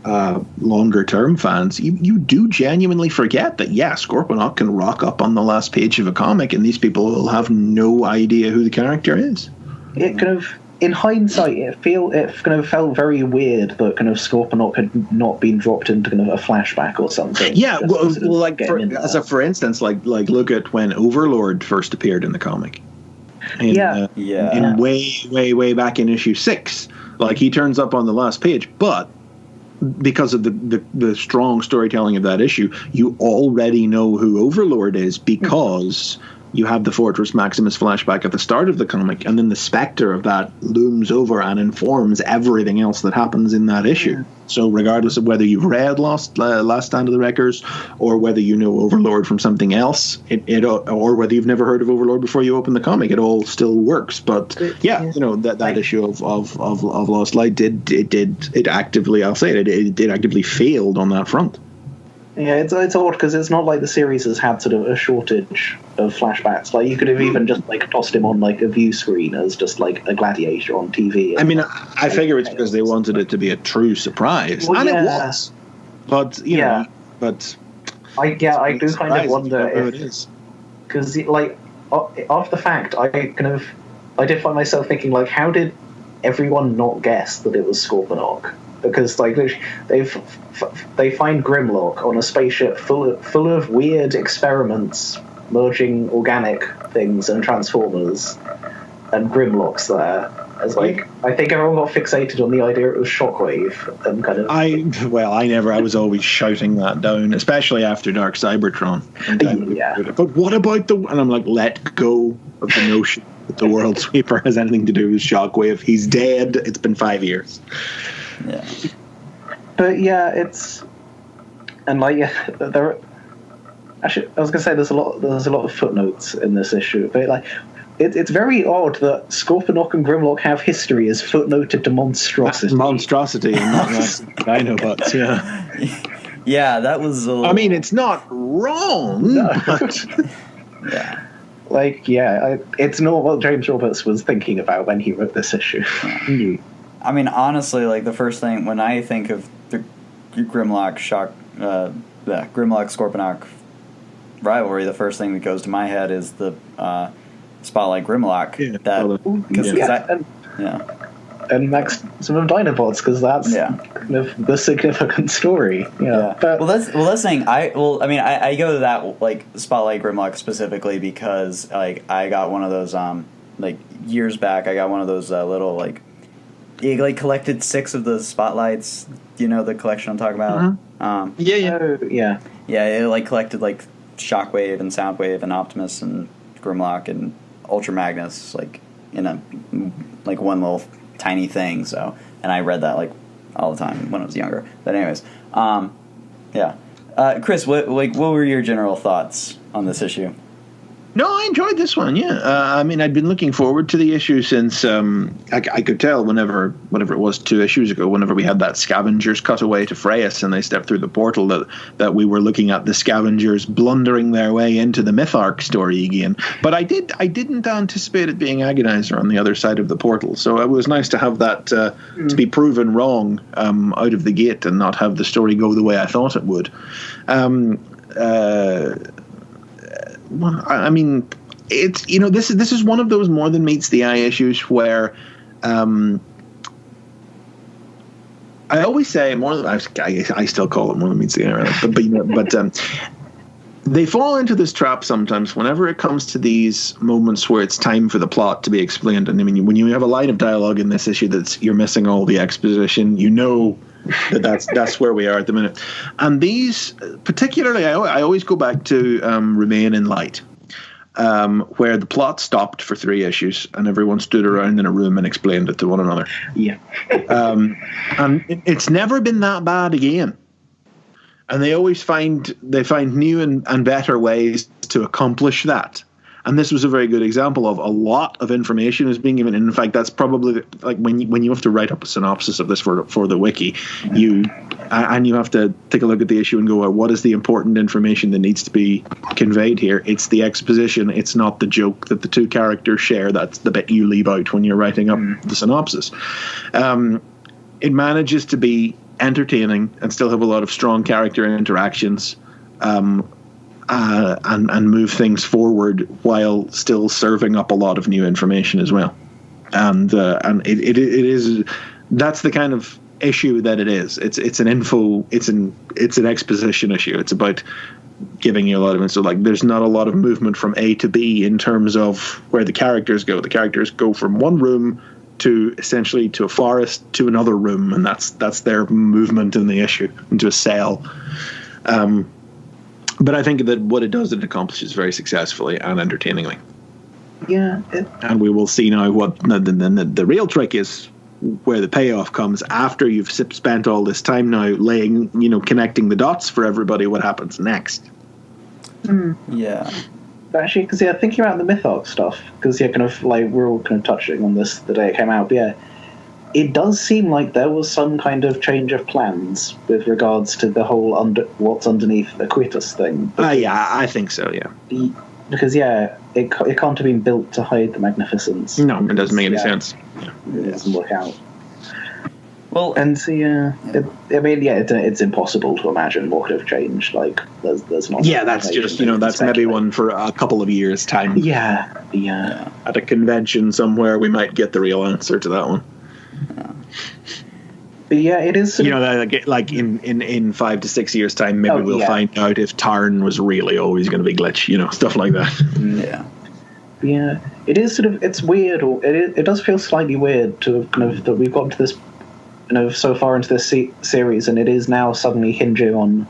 longer term fans, you do genuinely forget that Scorponok can rock up on the last page of a comic and these people will have no idea who the character is. It kind of. In hindsight, it kind of felt very weird that kind of Scorponok had not been dropped into kind of a flashback or something. Yeah, well like for instance, like look at when Overlord first appeared in the comic. In way back in issue 6, like he turns up on the last page, but because of the strong storytelling of that issue, you already know who Overlord is because. You have the Fortress Maximus flashback at the start of the comic, and then the specter of that looms over and informs everything else that happens in that issue. Yeah. So regardless of whether you've read Last Stand of the Wreckers, or whether you know Overlord from something else, or whether you've never heard of Overlord before you open the comic, it all still works. But that issue of Lost Light did actively, I'll say it did actively failed on that front. Yeah, it's odd because it's not like the series has had sort of a shortage of flashbacks. Like you could have even just like tossed him on like a view screen as just like a gladiator on TV. I mean, I figure it's because they wanted it to be a true surprise, and it was. But I do kind of wonder if because like after the fact, I did find myself thinking like, how did everyone not guess that it was Scorponok? Because like they find Grimlock on a spaceship full of weird experiments merging organic things and transformers, and Grimlock's there. As like I think everyone got fixated on the idea it was Shockwave and kind of. I was always shouting that down, especially after Dark Cybertron. But what about and I'm like, let go of the notion that the World Sweeper has anything to do with Shockwave. He's dead. It's been 5 years. Yeah, but it's and like there. Actually, I was gonna say there's a lot of footnotes in this issue, but like it's very odd that Scorponok and Grimlock have history as footnoted to monstrosity. Monstrosity, and not Dinobots. Yeah, yeah, that was. I mean, it's not wrong. No. But yeah. It's not what James Roberts was thinking about when he wrote this issue. Yeah. I mean, honestly, like the first thing when I think of the Grimlock Scorponok rivalry, the first thing that goes to my head is the Spotlight Grimlock. And maximum Dinobots, because that's kind of the significant story. Yeah. But, that's the thing. I go to that like Spotlight Grimlock specifically because like I got one of those like years back. I got one of those little like. It like collected 6 of the spotlights. You know the collection I'm talking about. Yeah. It like collected like Shockwave and Soundwave and Optimus and Grimlock and Ultra Magnus like in a like one little tiny thing. So and I read that like all the time when I was younger. But anyways, Chris, what were your general thoughts on this issue? No, I enjoyed this one. Yeah, I mean, I'd been looking forward to the issue since I could tell whenever it was 2 issues ago, whenever we had that Scavengers cutaway to Freyas and they stepped through the portal, that we were looking at the Scavengers blundering their way into the Myth Arc story again. But I didn't anticipate it being Agonizer on the other side of the portal, so it was nice to have that to be proven wrong out of the gate and not have the story go the way I thought it would. Well, I mean, it's this is one of those more than meets the eye issues where I always say more than I still call it more than meets the eye, but they fall into this trap sometimes whenever it comes to these moments where it's time for the plot to be explained. And I mean, when you have a line of dialogue in this issue you're missing all the exposition, that's where we are at the minute. And these, particularly, I always go back to Remain in Light, where the plot stopped for 3 issues and everyone stood around in a room and explained it to one another. Yeah. And it's never been that bad again. And they always find new and better ways to accomplish that. And this was a very good example of a lot of information is being given. And in fact, that's probably like when you have to write up a synopsis of this for the wiki, you have to take a look at the issue and go, what is the important information that needs to be conveyed here? It's the exposition. It's not the joke that the 2 characters share. That's the bit you leave out when you're writing up the synopsis. It manages to be entertaining and still have a lot of strong character interactions. And move things forward while still serving up a lot of new information as well, and it is that's the kind of issue that it is. It's an exposition issue. It's about giving you a lot of info. Like there's not a lot of movement from A to B in terms of where the characters go. The characters go from one room to essentially to a forest to another room, and that's their movement in the issue into a cell. But I think that what it does, it accomplishes very successfully and entertainingly. Yeah. And we will see now what the real trick is, where the payoff comes after you've spent all this time now connecting the dots for everybody, what happens next. Yeah. But actually, because thinking about the Myth Arc stuff, because kind of like we're all kind of touching on this the day it came out, but yeah, it does seem like there was some kind of change of plans with regards to the whole what's underneath the Quitus thing. Yeah, I think so, yeah. Because, it can't have been built to hide the magnificence. No, it doesn't make any sense. It doesn't work out. Well, and it's impossible to imagine what could have changed. Like, there's not. Yeah, that's just that's maybe one for a couple of years' time. Yeah. At a convention somewhere, we might get the real answer to that one. But yeah, it is. Like in 5 to 6 years' time, maybe we'll find out if Tarn was really always going to be Glitch. Stuff like that. Yeah. It is it's weird, or it does feel slightly weird to have kind of that we've gotten to this, so far into this series, and it is now suddenly hinging on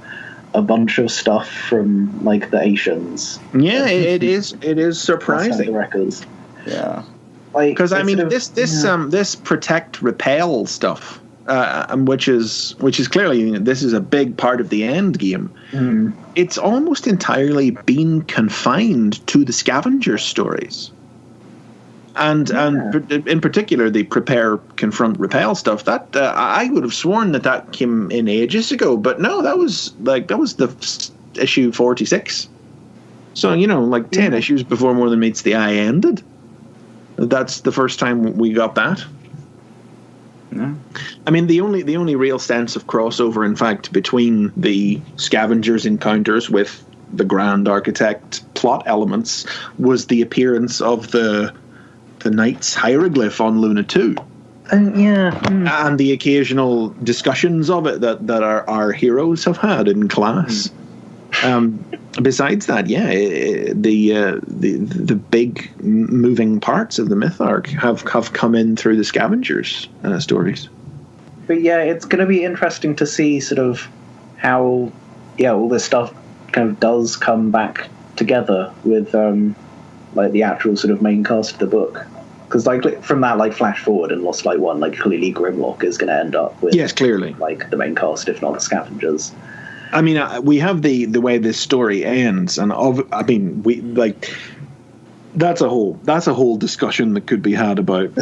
a bunch of stuff from like the Asians. Yeah, it is surprising. The records. Yeah. Because this protect repel stuff, which is clearly this is a big part of the end game. It's almost entirely been confined to the scavenger stories, and in particular the prepare, confront, repel stuff. That I would have sworn that came in ages ago, but no, that was the issue 46. So 10 issues before More Than Meets the Eye ended. That's the first time we got that. Yeah. I mean, the only real sense of crossover, in fact, between the Scavengers encounters with the Grand Architect plot elements was the appearance of the Knight's hieroglyph on Luna 2. And the occasional discussions of it that our heroes have had in class. Besides that, the big moving parts of the Myth Arc have come in through the Scavengers stories. But it's going to be interesting to see sort of how all this stuff kind of does come back together with like the actual sort of main cast of the book. Because from that flash forward in Lost Light 1, clearly Grimlock is going to end up with clearly the main cast, if not the Scavengers. I mean, we have the way this story ends, and we like that's a whole discussion that could be had about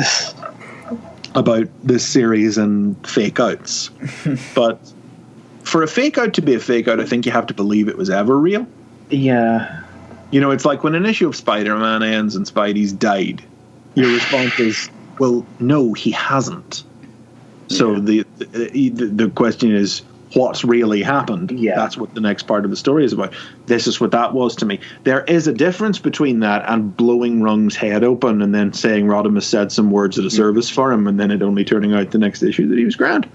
this series and fake outs. But for a fake out to be a fake out, I think you have to believe it was ever real. Yeah. You know, it's like when an issue of Spider-Man ends and Spidey's died, your response is, well, no, he hasn't. So the question is, what's really happened? Yeah. That's what the next part of the story is about. This is what that was to me. There is a difference between that and blowing Rung's head open and then saying Rodimus said some words at a service for him, and then it only turning out the next issue that he was grand.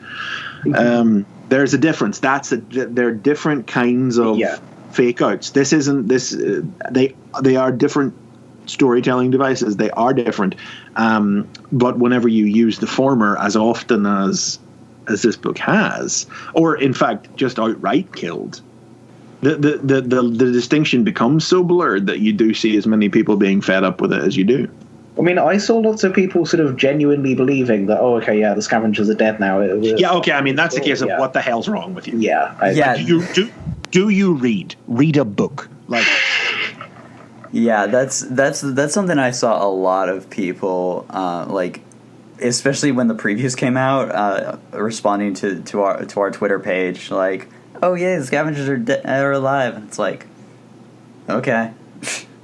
There's a difference. They're different kinds of fake outs. This isn't this. They are different storytelling devices. They are different. But whenever you use the former as often as this book has, or in fact just outright killed, the distinction becomes so blurred that you do see as many people being fed up with it as you do. I mean, I saw lots of people sort of genuinely believing that, the Scavengers are dead now. I mean, that's the case of what the hell's wrong with you? Do you read a book? Like, yeah, that's something I saw a lot of people like, especially when the previews came out, responding to our Twitter page, like, oh yeah, the Scavengers are alive. It's like, okay.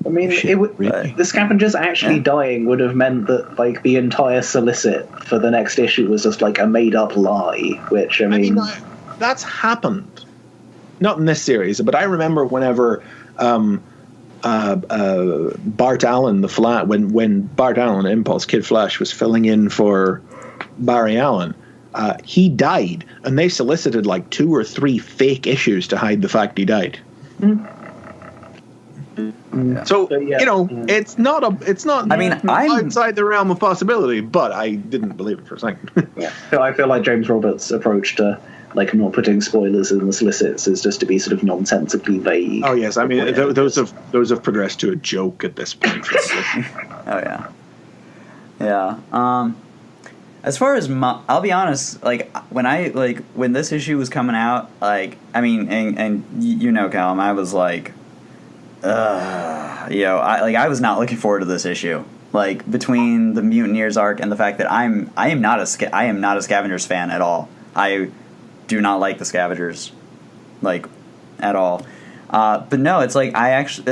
I mean, the Scavengers actually dying would have meant that, like, the entire solicit for the next issue was just, like, a made-up lie, which, I mean that's happened. Not in this series, but I remember whenever Bart Allen, when Bart Allen, Impulse, Kid Flash, was filling in for Barry Allen, he died, and they solicited, like, 2 or 3 fake issues to hide the fact he died. Mm-hmm. So it's not. I mean, I'm outside the realm of possibility, but I didn't believe it for a second. I feel like James Roberts' approach to, like, not putting spoilers in the solicits is just to be sort of nonsensically vague. Oh yes, I mean those have progressed to a joke at this point. Oh yeah. As far as I'll be honest, like when this issue was coming out, like, I mean, and you know, Callum, I was like, I was not looking forward to this issue. Like, between the Mutineers arc and the fact that I am not a Scavengers fan at all. I do not like the Scavengers, like, at all. But no, it's like I actually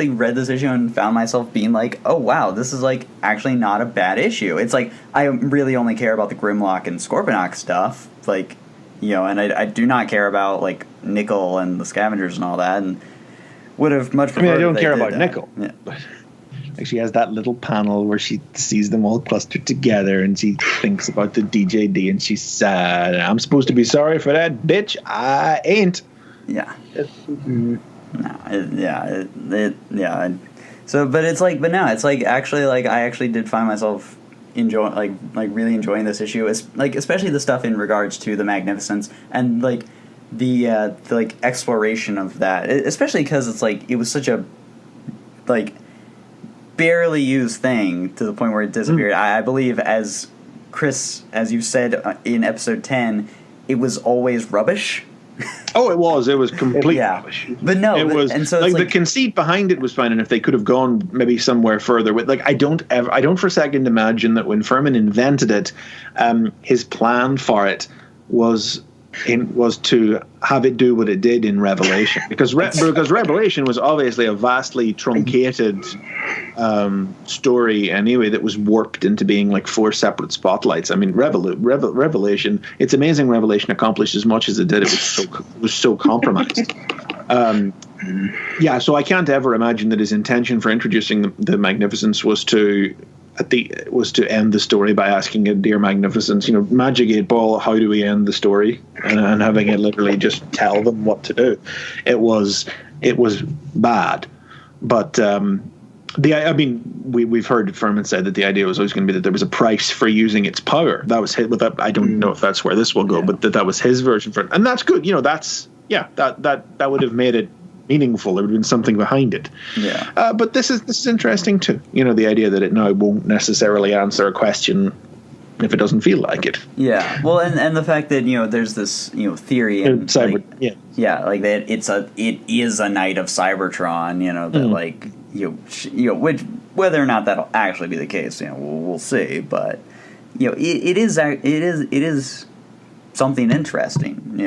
read this issue and found myself being like, oh wow, this is, like, actually not a bad issue. It's like I really only care about the Grimlock and Scorponok stuff, like, and I do not care about, like, Nickel and the Scavengers and all that, and would have much preferred. I mean, I don't care about Nickel. Yeah. Like, she has that little panel where she sees them all clustered together and she thinks about the DJD and she's sad. I'm supposed to be sorry for that, bitch. I ain't. Yeah. So, but it's like, actually, like, I actually did find myself really enjoying this issue, especially the stuff in regards to the Magnificence and, like, the like, exploration of that, especially because it's like it was such a, like, barely used thing to the point where it disappeared. I believe, as Chris, as you said in episode 10, it was always rubbish. Oh, it was complete rubbish. But no, it was, and so like, it's the conceit behind it was fine, and if they could have gone maybe somewhere further with, like, I don't for a second imagine that when Furman invented it, his plan for it was to have it do what it did in Revelation, because Revelation was obviously a vastly truncated story anyway that was warped into being like 4 separate spotlights. I mean, Revelation, it's amazing Revelation accomplished as much as it did. It was so compromised. So I can't ever imagine that his intention for introducing the Magnificence was to end the story by asking a Dear Magnificence, Magic 8 Ball, how do we end the story? And having it literally just tell them what to do. It was bad. But we've heard Furman said that the idea was always going to be that there was a price for using its power. That was his, I don't know if that's where this will go, but that was his version for it. And that's good. That would have made it meaningful. There would have been something behind it. Yeah. But this is interesting too. The idea that it now won't necessarily answer a question if it doesn't feel like it. Yeah, well, and the fact that there's this theory and Cyber, like that it is a night of Cybertron, that which whether or not that'll actually be the case, we'll see, but it is something interesting,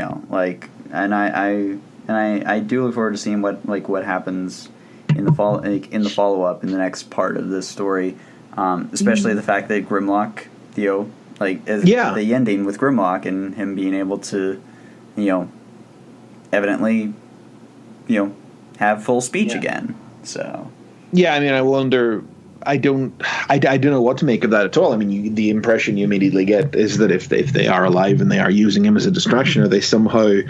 and I do look forward to seeing what happens in the follow up in the next part of this story, especially the fact that Grimlock, the ending with Grimlock and him being able to, evidently, have full speech again. So. Yeah, I mean, I wonder. I don't know what to make of that at all. I mean, the impression you immediately get is that if they are alive and they are using him as a distraction, are they somehow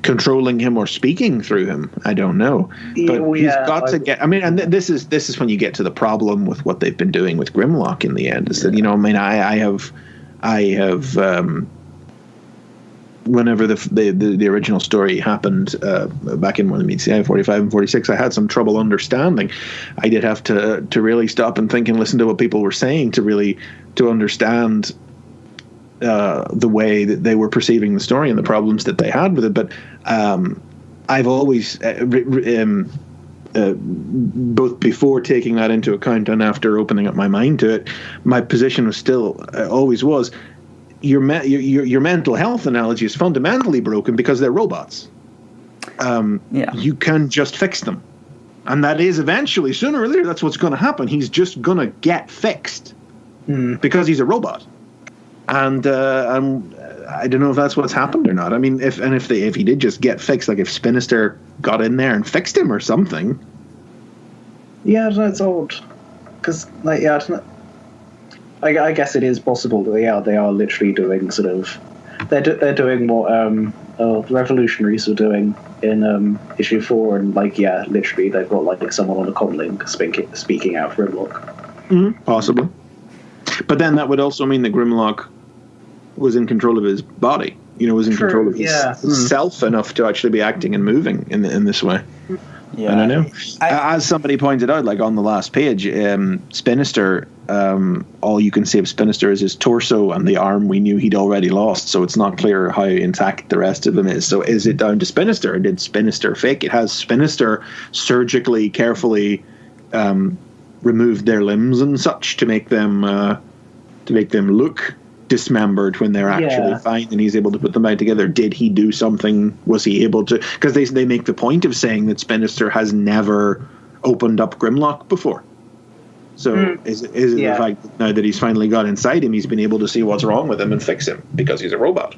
controlling him or speaking through him? I don't know. But he's got to get. I mean, and this is when you get to the problem with what they've been doing with Grimlock in the end. Is that I have. Whenever the original story happened back in when CI 45 and 46, I had some trouble understanding. I did have to really stop and think and listen to what people were saying to understand the way that they were perceiving the story and the problems that they had with it. But I've always, both before taking that into account and after opening up my mind to it, my position was still always was. Your mental health analogy is fundamentally broken because they're robots. You can just fix them, and that is eventually, sooner or later, that's what's going to happen. He's just going to get fixed because he's a robot, and I don't know if that's what's happened or not. I mean, if he did just get fixed, like if Spinister got in there and fixed him or something. Yeah, it's odd because I guess it is possible that they are literally doing sort of they're doing what Revolutionaries were doing in issue 4, and literally they've got someone on a comlink speaking out for Grimlock. Possibly, but then that would also mean that Grimlock was in control of his body. Was in control of his self enough to actually be acting and moving in this way. Yeah, I don't know. As somebody pointed out, on the last page, Spinister, all you can see of Spinister is his torso and the arm we knew he'd already lost, so it's not clear how intact the rest of him is. So is it down to Spinister, or did Spinister fake it? Has Spinister surgically, carefully removed their limbs and such to make them look dismembered when they're actually fine, and he's able to put them back together? Did he do something? Was he able to? Because they make the point of saying that Spinister has never opened up Grimlock before. So is it the fact that now that he's finally got inside him, he's been able to see what's wrong with him and fix him because he's a robot?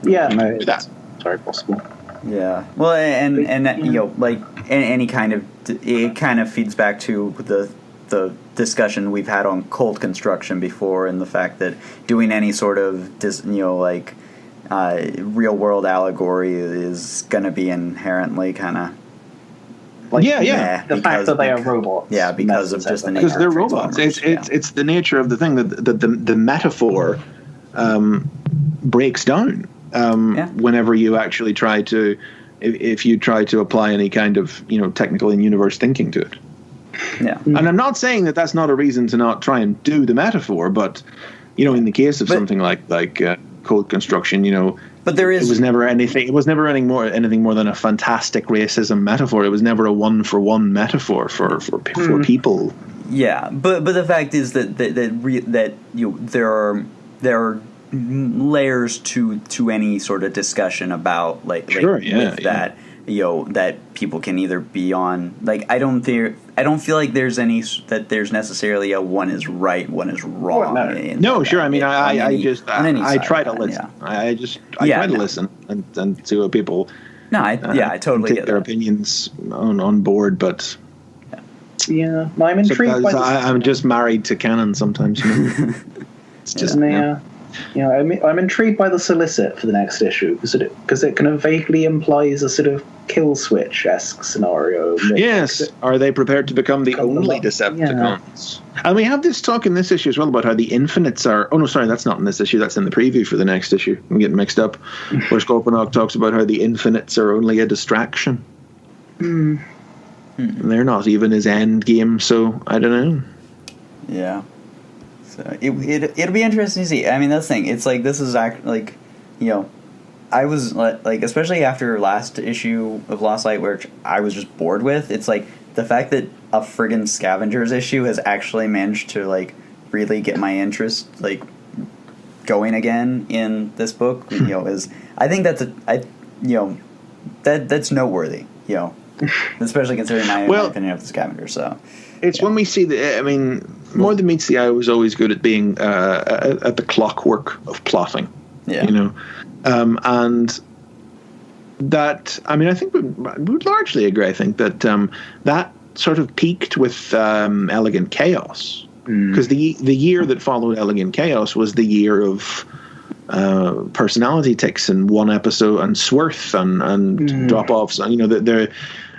Yeah, no, that's very possible. Yeah, well, and any kind of, it kind of feeds back to the discussion we've had on cold construction before, and the fact that doing any sort of real world allegory is going to be inherently kind of the fact that they are robots. Yeah, because of just the nature. Because they're robots. It's the nature of the thing that the metaphor breaks down whenever you actually try to, if you try to apply any kind of technical in-universe thinking to it. Yeah, and I'm not saying that that's not a reason to not try and do the metaphor, but in the case of something like code construction, but there is, it was never anything. It was never anything more than a fantastic racism metaphor. It was never a one-for-one metaphor for people. Yeah, but the fact is that there are layers to any sort of discussion about that. That people can either be on. I don't feel like there's necessarily a one is right, one is wrong. No, sure. I mean, I try to listen. I try to listen and see what people. No, I totally take their opinions on board, but. Yeah, I'm intrigued. I'm just married to canon sometimes. It's just I'm intrigued by the solicit for the next issue because it kind of vaguely implies a sort of kill switch-esque scenario. Yes, are they prepared to become the only Decepticons? Yeah. And we have this talk in this issue as well about how the Infinites are. Oh no, sorry, that's not in this issue. That's in the preview for the next issue. I'm getting mixed up. Where Scorponok talks about how the Infinites are only a distraction. And they're not even his end game. So I don't know. Yeah. So it'll be interesting to see. I mean, that's the thing. It's like this is like, you know, I was like, especially after last issue of Lost Light, which I was just bored with. It's like the fact that a friggin' Scavengers issue has actually managed to like really get my interest like going again in this book. You know, is I think that's that's noteworthy. You know, especially considering my opinion of the Scavengers. So it's when we see I mean, More Than Meets the Eye was always good at being at the clockwork of plotting. Yeah, you know. And that, I mean, I think we would largely agree. I think that that sort of peaked with Elegant Chaos, because the year that followed Elegant Chaos was the year of personality ticks and one episode and swerth and drop offs. And, you know,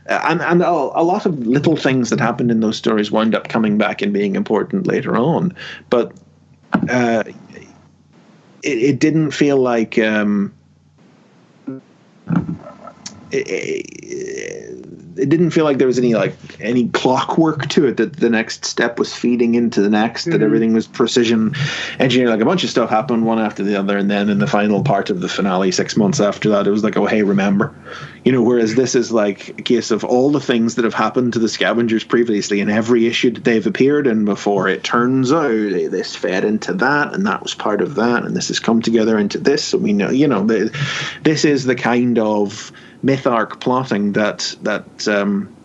and a lot of little things that happened in those stories wound up coming back and being important later on, but. It didn't feel like it didn't feel like there was any clockwork to it, that the next step was feeding into the next, that everything was precision engineering. Like a bunch of stuff happened one after the other, and then in the final part of the finale 6 months after that, it was like, oh hey, remember, you know. Whereas this is like a case of all the things that have happened to the Scavengers previously in every issue that they've appeared in before. It turns out this fed into that, and that was part of that, and this has come together into this. So we know, you know, this is the kind of myth arc plotting that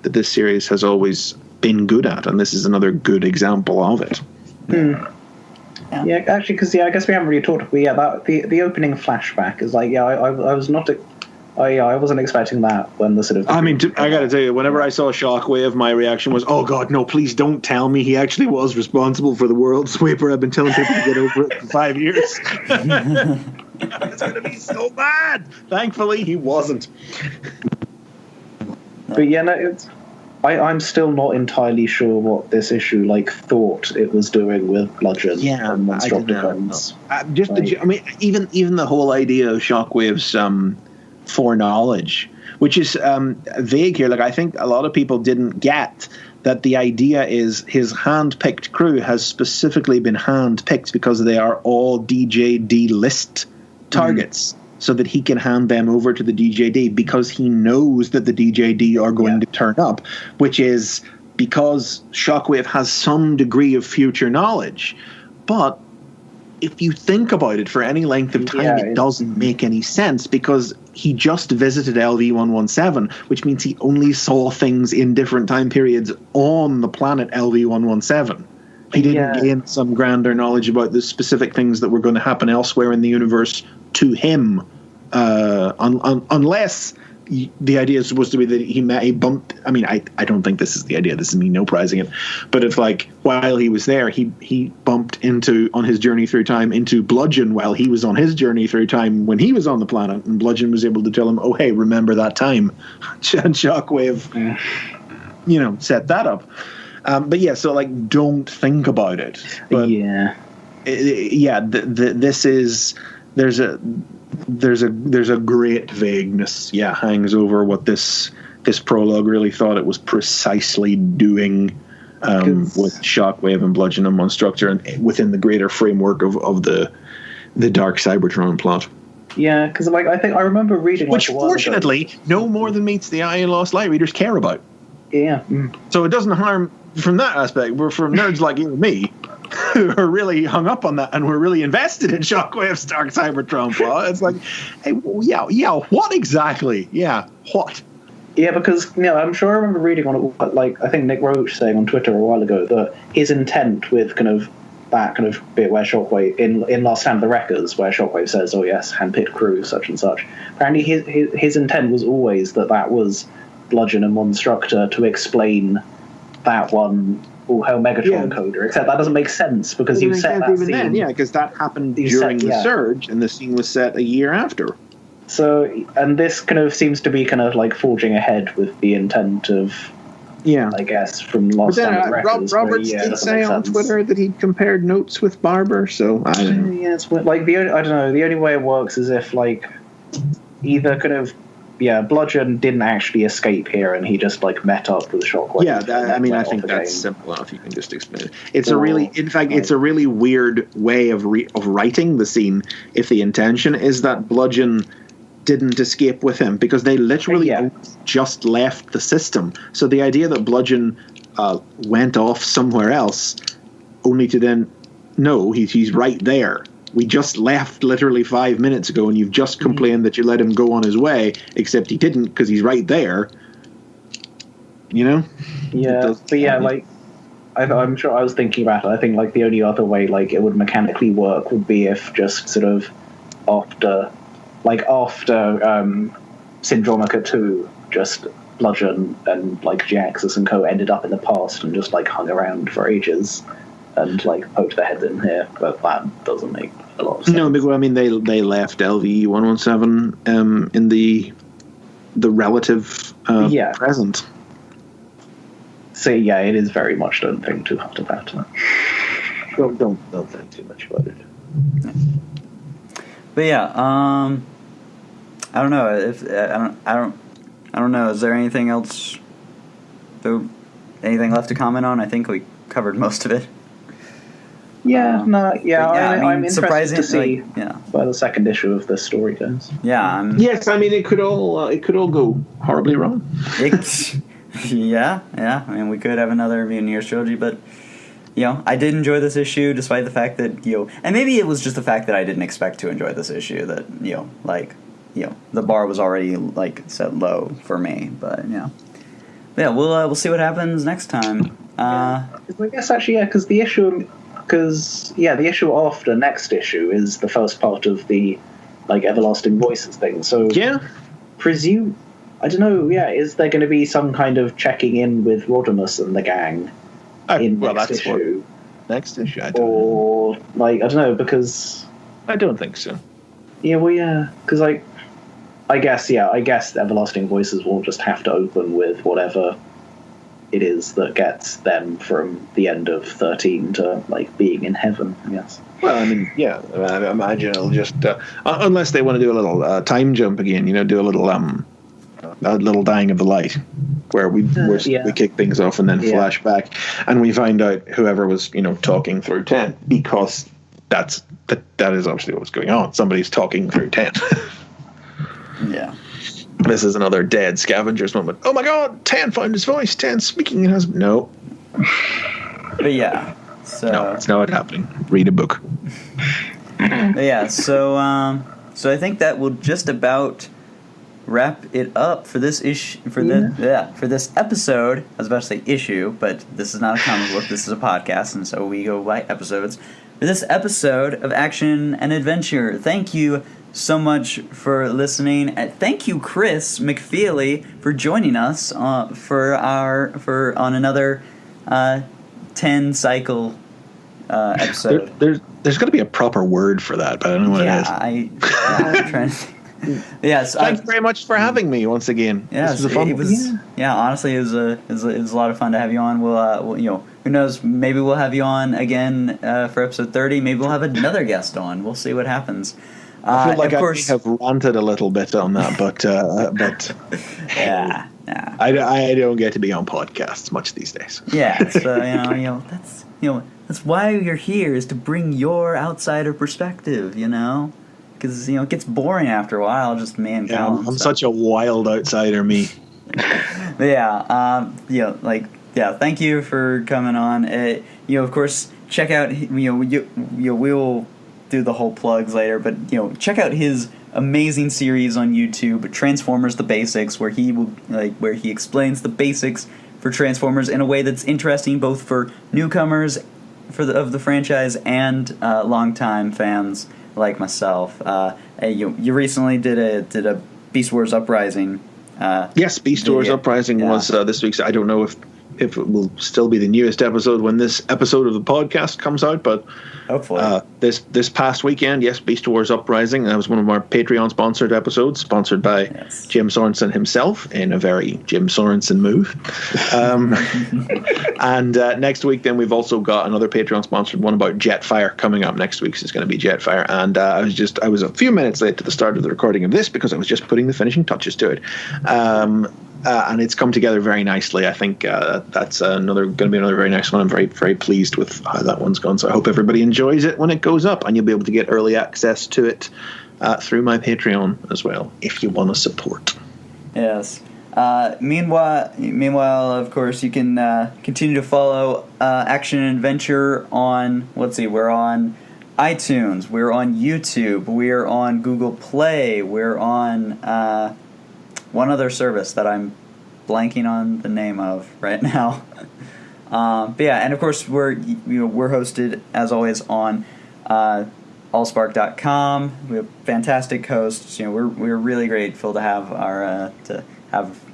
this series has always been good at, and this is another good example of it. Yeah, actually, because I guess we haven't really talked. About the opening flashback is like, I was not. I wasn't expecting that when the sort of. I mean, I got to tell you, whenever I saw Shockwave, my reaction was, "Oh God, no! Please don't tell me he actually was responsible for the world sweeper. I've been telling people to get over it for 5 years." It's going to be so bad. Thankfully, he wasn't. But yeah, no, I'm still not entirely sure what this issue thought it was doing with Bludgeon and Monstrous Defense. I mean, even the whole idea of Shockwave's foreknowledge, which is vague here. Like, I think a lot of people didn't get that the idea is his hand-picked crew has specifically been hand-picked because they are all DJD list targets, so that he can hand them over to the DJD, because he knows that the DJD are going to turn up, which is because Shockwave has some degree of future knowledge. But if you think about it for any length of time, it doesn't make any sense, because he just visited LV-117, which means he only saw things in different time periods on the planet LV-117. He didn't gain some grander knowledge about the specific things that were going to happen elsewhere in the universe to him, unless the idea is supposed to be that he bumped. I mean, I don't think this is the idea. This is me no prizing it. But if, like, while he was there, he bumped on his journey through time into Bludgeon while he was on his journey through time when he was on the planet, and Bludgeon was able to tell him, oh, hey, remember that time? And Shockwave, set that up. But yeah, so don't think about it. But this is there's a great vagueness. Yeah, hangs over what this prologue really thought it was precisely doing with Shockwave and Bludgeon and Monstructor, and within the greater framework of the Dark Cybertron plot. Yeah, because I think I remember reading, which fortunately no More Than Meets the Eye and Lost Light readers care about. Yeah. So it doesn't harm from that aspect. We're from nerds like you and me who are really hung up on that, and we're really invested in Shockwave's Dark Cybertron plot. It's like, hey, what exactly? Yeah, what? Yeah, because I'm sure I remember reading on it, I think Nick Roach saying on Twitter a while ago that his intent with that bit where Shockwave in Last Stand of the Wreckers, where Shockwave says, "Oh yes, handpicked crew, such and such." Apparently, his intent was always that was Bludgeon and Monstructor to explain that one All Hail Megatron coder, except that doesn't make sense because you set that scene. Then, because that happened during the Surge, and the scene was set a year after. So, and this seems to be forging ahead with the intent of, I guess, from Lost Stand Records. Roberts did say on Twitter that he compared notes with Barber, so I don't know. Yeah, it's I don't know. The only way it works is if either Bludgeon didn't actually escape here, and he just like met up with Shockwave. I think that's simple enough. You can just explain it. It's a really weird way of writing the scene. If the intention is that Bludgeon didn't escape with him, because they literally just left the system. So the idea that Bludgeon went off somewhere else, only to then he's right there. We just left literally 5 minutes ago, and you've just complained that you let him go on his way, except he didn't because he's right there. You know? Yeah, but I'm sure I was thinking about it. I think like the only other way like it would mechanically work would be if just sort of after Syndromica 2, just Bludgeon and like Jaxus and co ended up in the past and just like hung around for ages and like poked their heads in here, but that doesn't make a lot of sense. No, because I mean they left LV 117 in the relative present. So yeah, it is very much don't think too hard about it. Don't think too much about it. But yeah, I don't know if I don't know. Is there anything else? Anything left to comment on? I think we covered most of it. I'm interested to see like, where the second issue of this story goes. Yes, I mean it could all go horribly wrong. I mean we could have another Visionaries trilogy, but I did enjoy this issue despite the fact that and maybe it was just the fact that I didn't expect to enjoy this issue, that the bar was already like set low for me, but we'll see what happens next time. I guess actually because the issue after next issue is the first part of the like Everlasting Voices thing. So presume, I don't know. Is there going to be some kind of checking in with Rodimus and the gang in next issue? Next issue, I don't know, because I don't think so. Because I guess the Everlasting Voices will just have to open with whatever it is that gets them from the end of 13 to like being in heaven, I guess. Well, I mean, I imagine it'll just unless they want to do a little time jump again, do a little dying of the light, where we kick things off and then flash back, and we find out whoever was talking through 10, because that is obviously what's going on. Somebody's talking through 10. Yeah. This is another dead Scavengers moment. Oh my God, 10 found his voice. 10 speaking in his... No. But so... No, it's not happening. Read a book. But so I think that will just about wrap it up for this issue, for this episode. I was about to say issue, but this is not a comic book, this is a podcast, and so we go by episodes. For this episode of Action and Adventure, thank you so much for listening. Thank you, Chris McFeely, for joining us on another 10 cycle episode. There's got to be a proper word for that, but I don't know what it is. I'm trying to think. Yes. Thanks very much for having me once again. Yeah, this was a fun. Honestly, it was a lot of fun to have you on. We'll who knows? Maybe we'll have you on again for episode 30. Maybe we'll have another guest on. We'll see what happens. I feel like I may have ranted a little bit on that, but I don't get to be on podcasts much these days. Yeah, so that's why you're here, is to bring your outsider perspective, because it gets boring after a while. Just man, Callum. I'm such a wild outsider, me. Thank you for coming on. Of course, check out. We'll do the whole plugs later, but check out his amazing series on YouTube, Transformers: The Basics, where he explains the basics for Transformers in a way that's interesting both for newcomers of the franchise and longtime fans like myself. You recently did a Beast Wars Uprising. Yes, Beast Wars Uprising was this week's. I don't know if if it will still be the newest episode when this episode of the podcast comes out, but hopefully this past weekend, yes, Beast Wars Uprising, that was one of our Patreon sponsored episodes, sponsored by Jim Sorensen himself in a very Jim Sorensen move. And next week then we've also got another Patreon sponsored one about Jetfire coming up. Next week's is going to be Jetfire, and I was a few minutes late to the start of the recording of this because I was just putting the finishing touches to it. And it's come together very nicely. I think that's going to be another very nice one. I'm very, very pleased with how that one's gone. So I hope everybody enjoys it when it goes up, and you'll be able to get early access to it through my Patreon as well, if you want to support. Yes. Meanwhile, of course, you can continue to follow Action and Adventure on. Let's see, we're on iTunes, we're on YouTube, we're on Google Play, we're on one other service that I'm blanking on the name of right now. But yeah, and of course we're hosted as always on allspark.com. We have fantastic hosts. We're really grateful to have a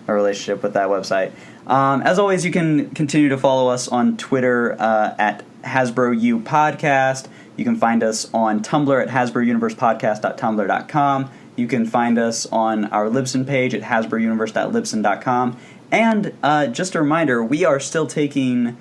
relationship with that website. As always, you can continue to follow us on Twitter at HasbroU Podcast. You can find us on Tumblr at HasbroUniversePodcast.tumblr.com. You can find us on our Libsyn page at HasbroUniverse.libsyn.com. And just a reminder, we are still taking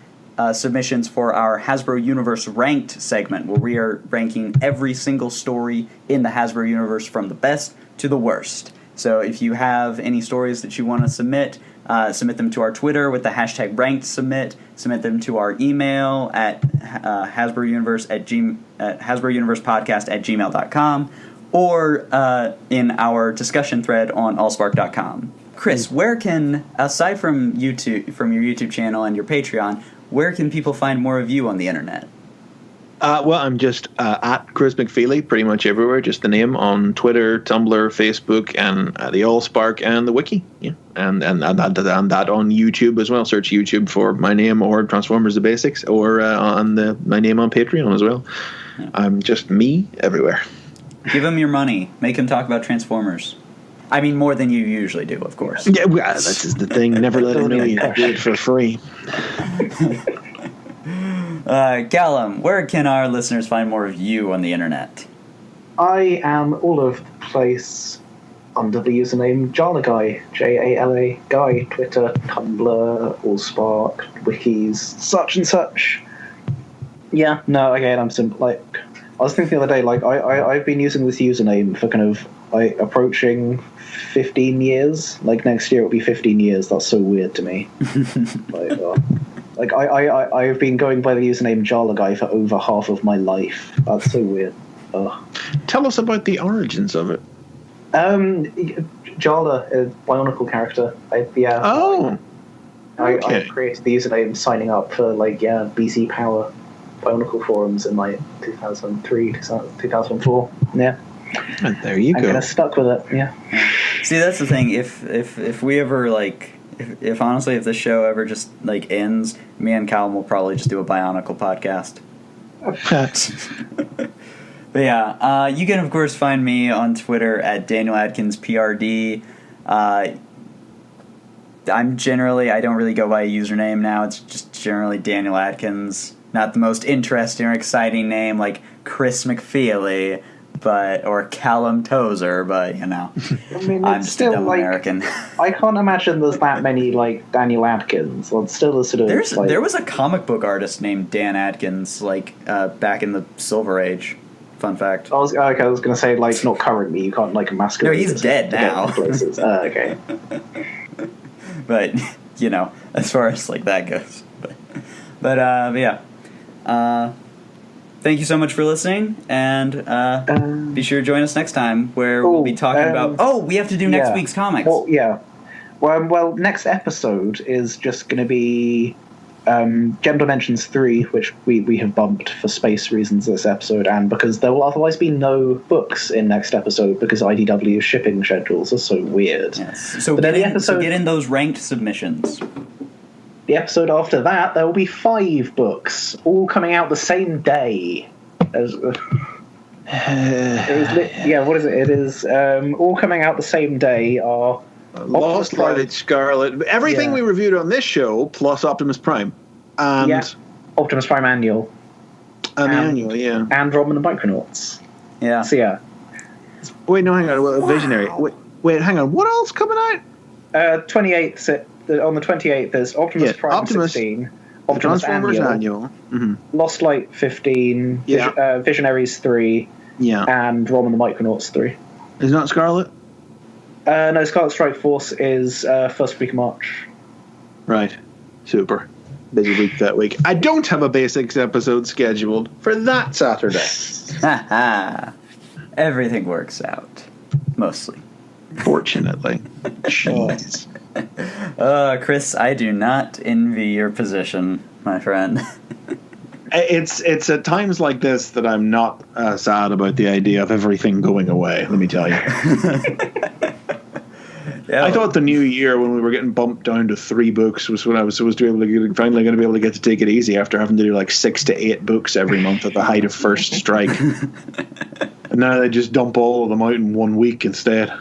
submissions for our Hasbro Universe Ranked segment, where we are ranking every single story in the Hasbro Universe from the best to the worst. So if you have any stories that you want to submit them to our Twitter with the hashtag RankedSubmit. Submit them to our email at HasbroUniversepodcast@gmail.com. Or in our discussion thread on allspark.com. Chris, where can, aside from YouTube, from your YouTube channel and your Patreon, where can people find more of you on the internet? Well, I'm just at Chris McFeely pretty much everywhere, just the name on Twitter, Tumblr, Facebook, and the Allspark and the Wiki. Yeah. And that on YouTube as well. Search YouTube for my name or Transformers the Basics, or on my name on Patreon as well. Yeah. I'm just me everywhere. Give him your money. Make him talk about Transformers. I mean, more than you usually do, of course. Yeah, well, that's just the thing. Never let him know you do it for free. Callum, where can our listeners find more of you on the internet? I am all over the place under the username Jalaguy, Jala Guy, Twitter, Tumblr, Allspark, Wikis, such and such. Yeah, no, again, I'm simple. I was thinking the other day, I've been using this username for kind of approaching 15 years. Next year it'll be 15 years. That's so weird to me. I've been going by the username Jalaguy for over half of my life. That's so weird. Tell us about the origins of it. Jala is a Bionicle character. I created the username signing up for BC Power Bionicle forums in 2003, 2004. Yeah. And there you go. I'm kind of stuck with it. Yeah. See, that's the thing. If we ever if honestly, if the show ever just ends, me and Callum will probably just do a Bionicle podcast. But yeah, you can of course find me on Twitter at DanielAdkinsPRD. I don't really go by a username now. It's just generally Daniel Adkins. Not the most interesting or exciting name like Chris McFeely, or Callum Tozer, but I mean, I'm just still a dumb American. I can't imagine there's that many Daniel Adkins. Well, it's still a sort of. There was a comic book artist named Dan Adkins, back in the Silver Age. Fun fact. I was going to say not currently. You can't masquerade. No, he's dead now. Places. Okay. But as far as that goes, but yeah. Thank you so much for listening, and be sure to join us next time where we'll be talking about. Oh, we have to do next week's comics. Well, yeah. Well, next episode is just going to be Gem Dimensions 3, which we have bumped for space reasons this episode, and because there will otherwise be no books in next episode because IDW's shipping schedules are so weird. Yes. So get in those ranked submissions. The episode after that, there will be 5 books, all coming out the same day. What is it? It is all coming out the same day are Lost Light, Scarlett, everything we reviewed on this show, plus Optimus Prime. And Optimus Prime Annual. And the Annual, yeah. And Robin and the Micronauts. Yeah. So, yeah. Wait, no, hang on. Visionary. Wait, hang on. What else coming out? 28th, on the 28th, there's Optimus Prime 16. Optimus Transformers Annual. Mm-hmm. Lost Light 15. Visionaries 3. Yeah. And Robin and the Micronauts 3. Is not Scarlett? No, Scarlet Strike Force is first week of March. Right. Super. Busy week that week. I don't have a Basics episode scheduled for that Saturday. Everything works out. Mostly. Fortunately. Jeez. Chris, I do not envy your position, my friend. It's at times like this that I'm not sad about the idea of everything going away, let me tell you. Yeah. I thought the new year, when we were getting bumped down to 3 books, was when I was supposed to be able to finally going to be able to get to take it easy after having to do like 6 to 8 books every month at the height of First Strike. And now they just dump all of them out in 1 week instead.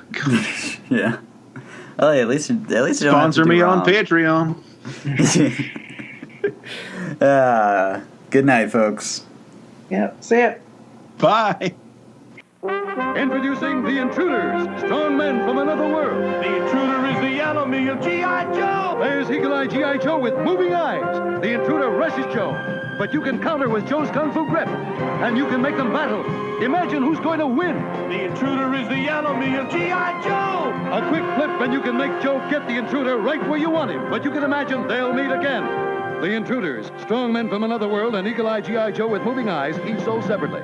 Yeah. Well, at least you don't sponsor have to me wrong. on Patreon. Good night, folks. Yeah, see ya. Bye. Introducing the Intruders, strong men from another world. The Intruder is the yellow me of G.I. Joe. There's Eagle-Eye G.I. Joe with moving eyes. The Intruder rushes Joe, but you can counter with Joe's Kung Fu grip, and you can make them battle. Imagine who's going to win. The Intruder is the yellow me of G.I. Joe. A quick flip, and you can make Joe get the Intruder right where you want him, but you can imagine they'll meet again. The Intruders, strong men from another world, and Eagle-Eye G.I. Joe with moving eyes, each sold separately.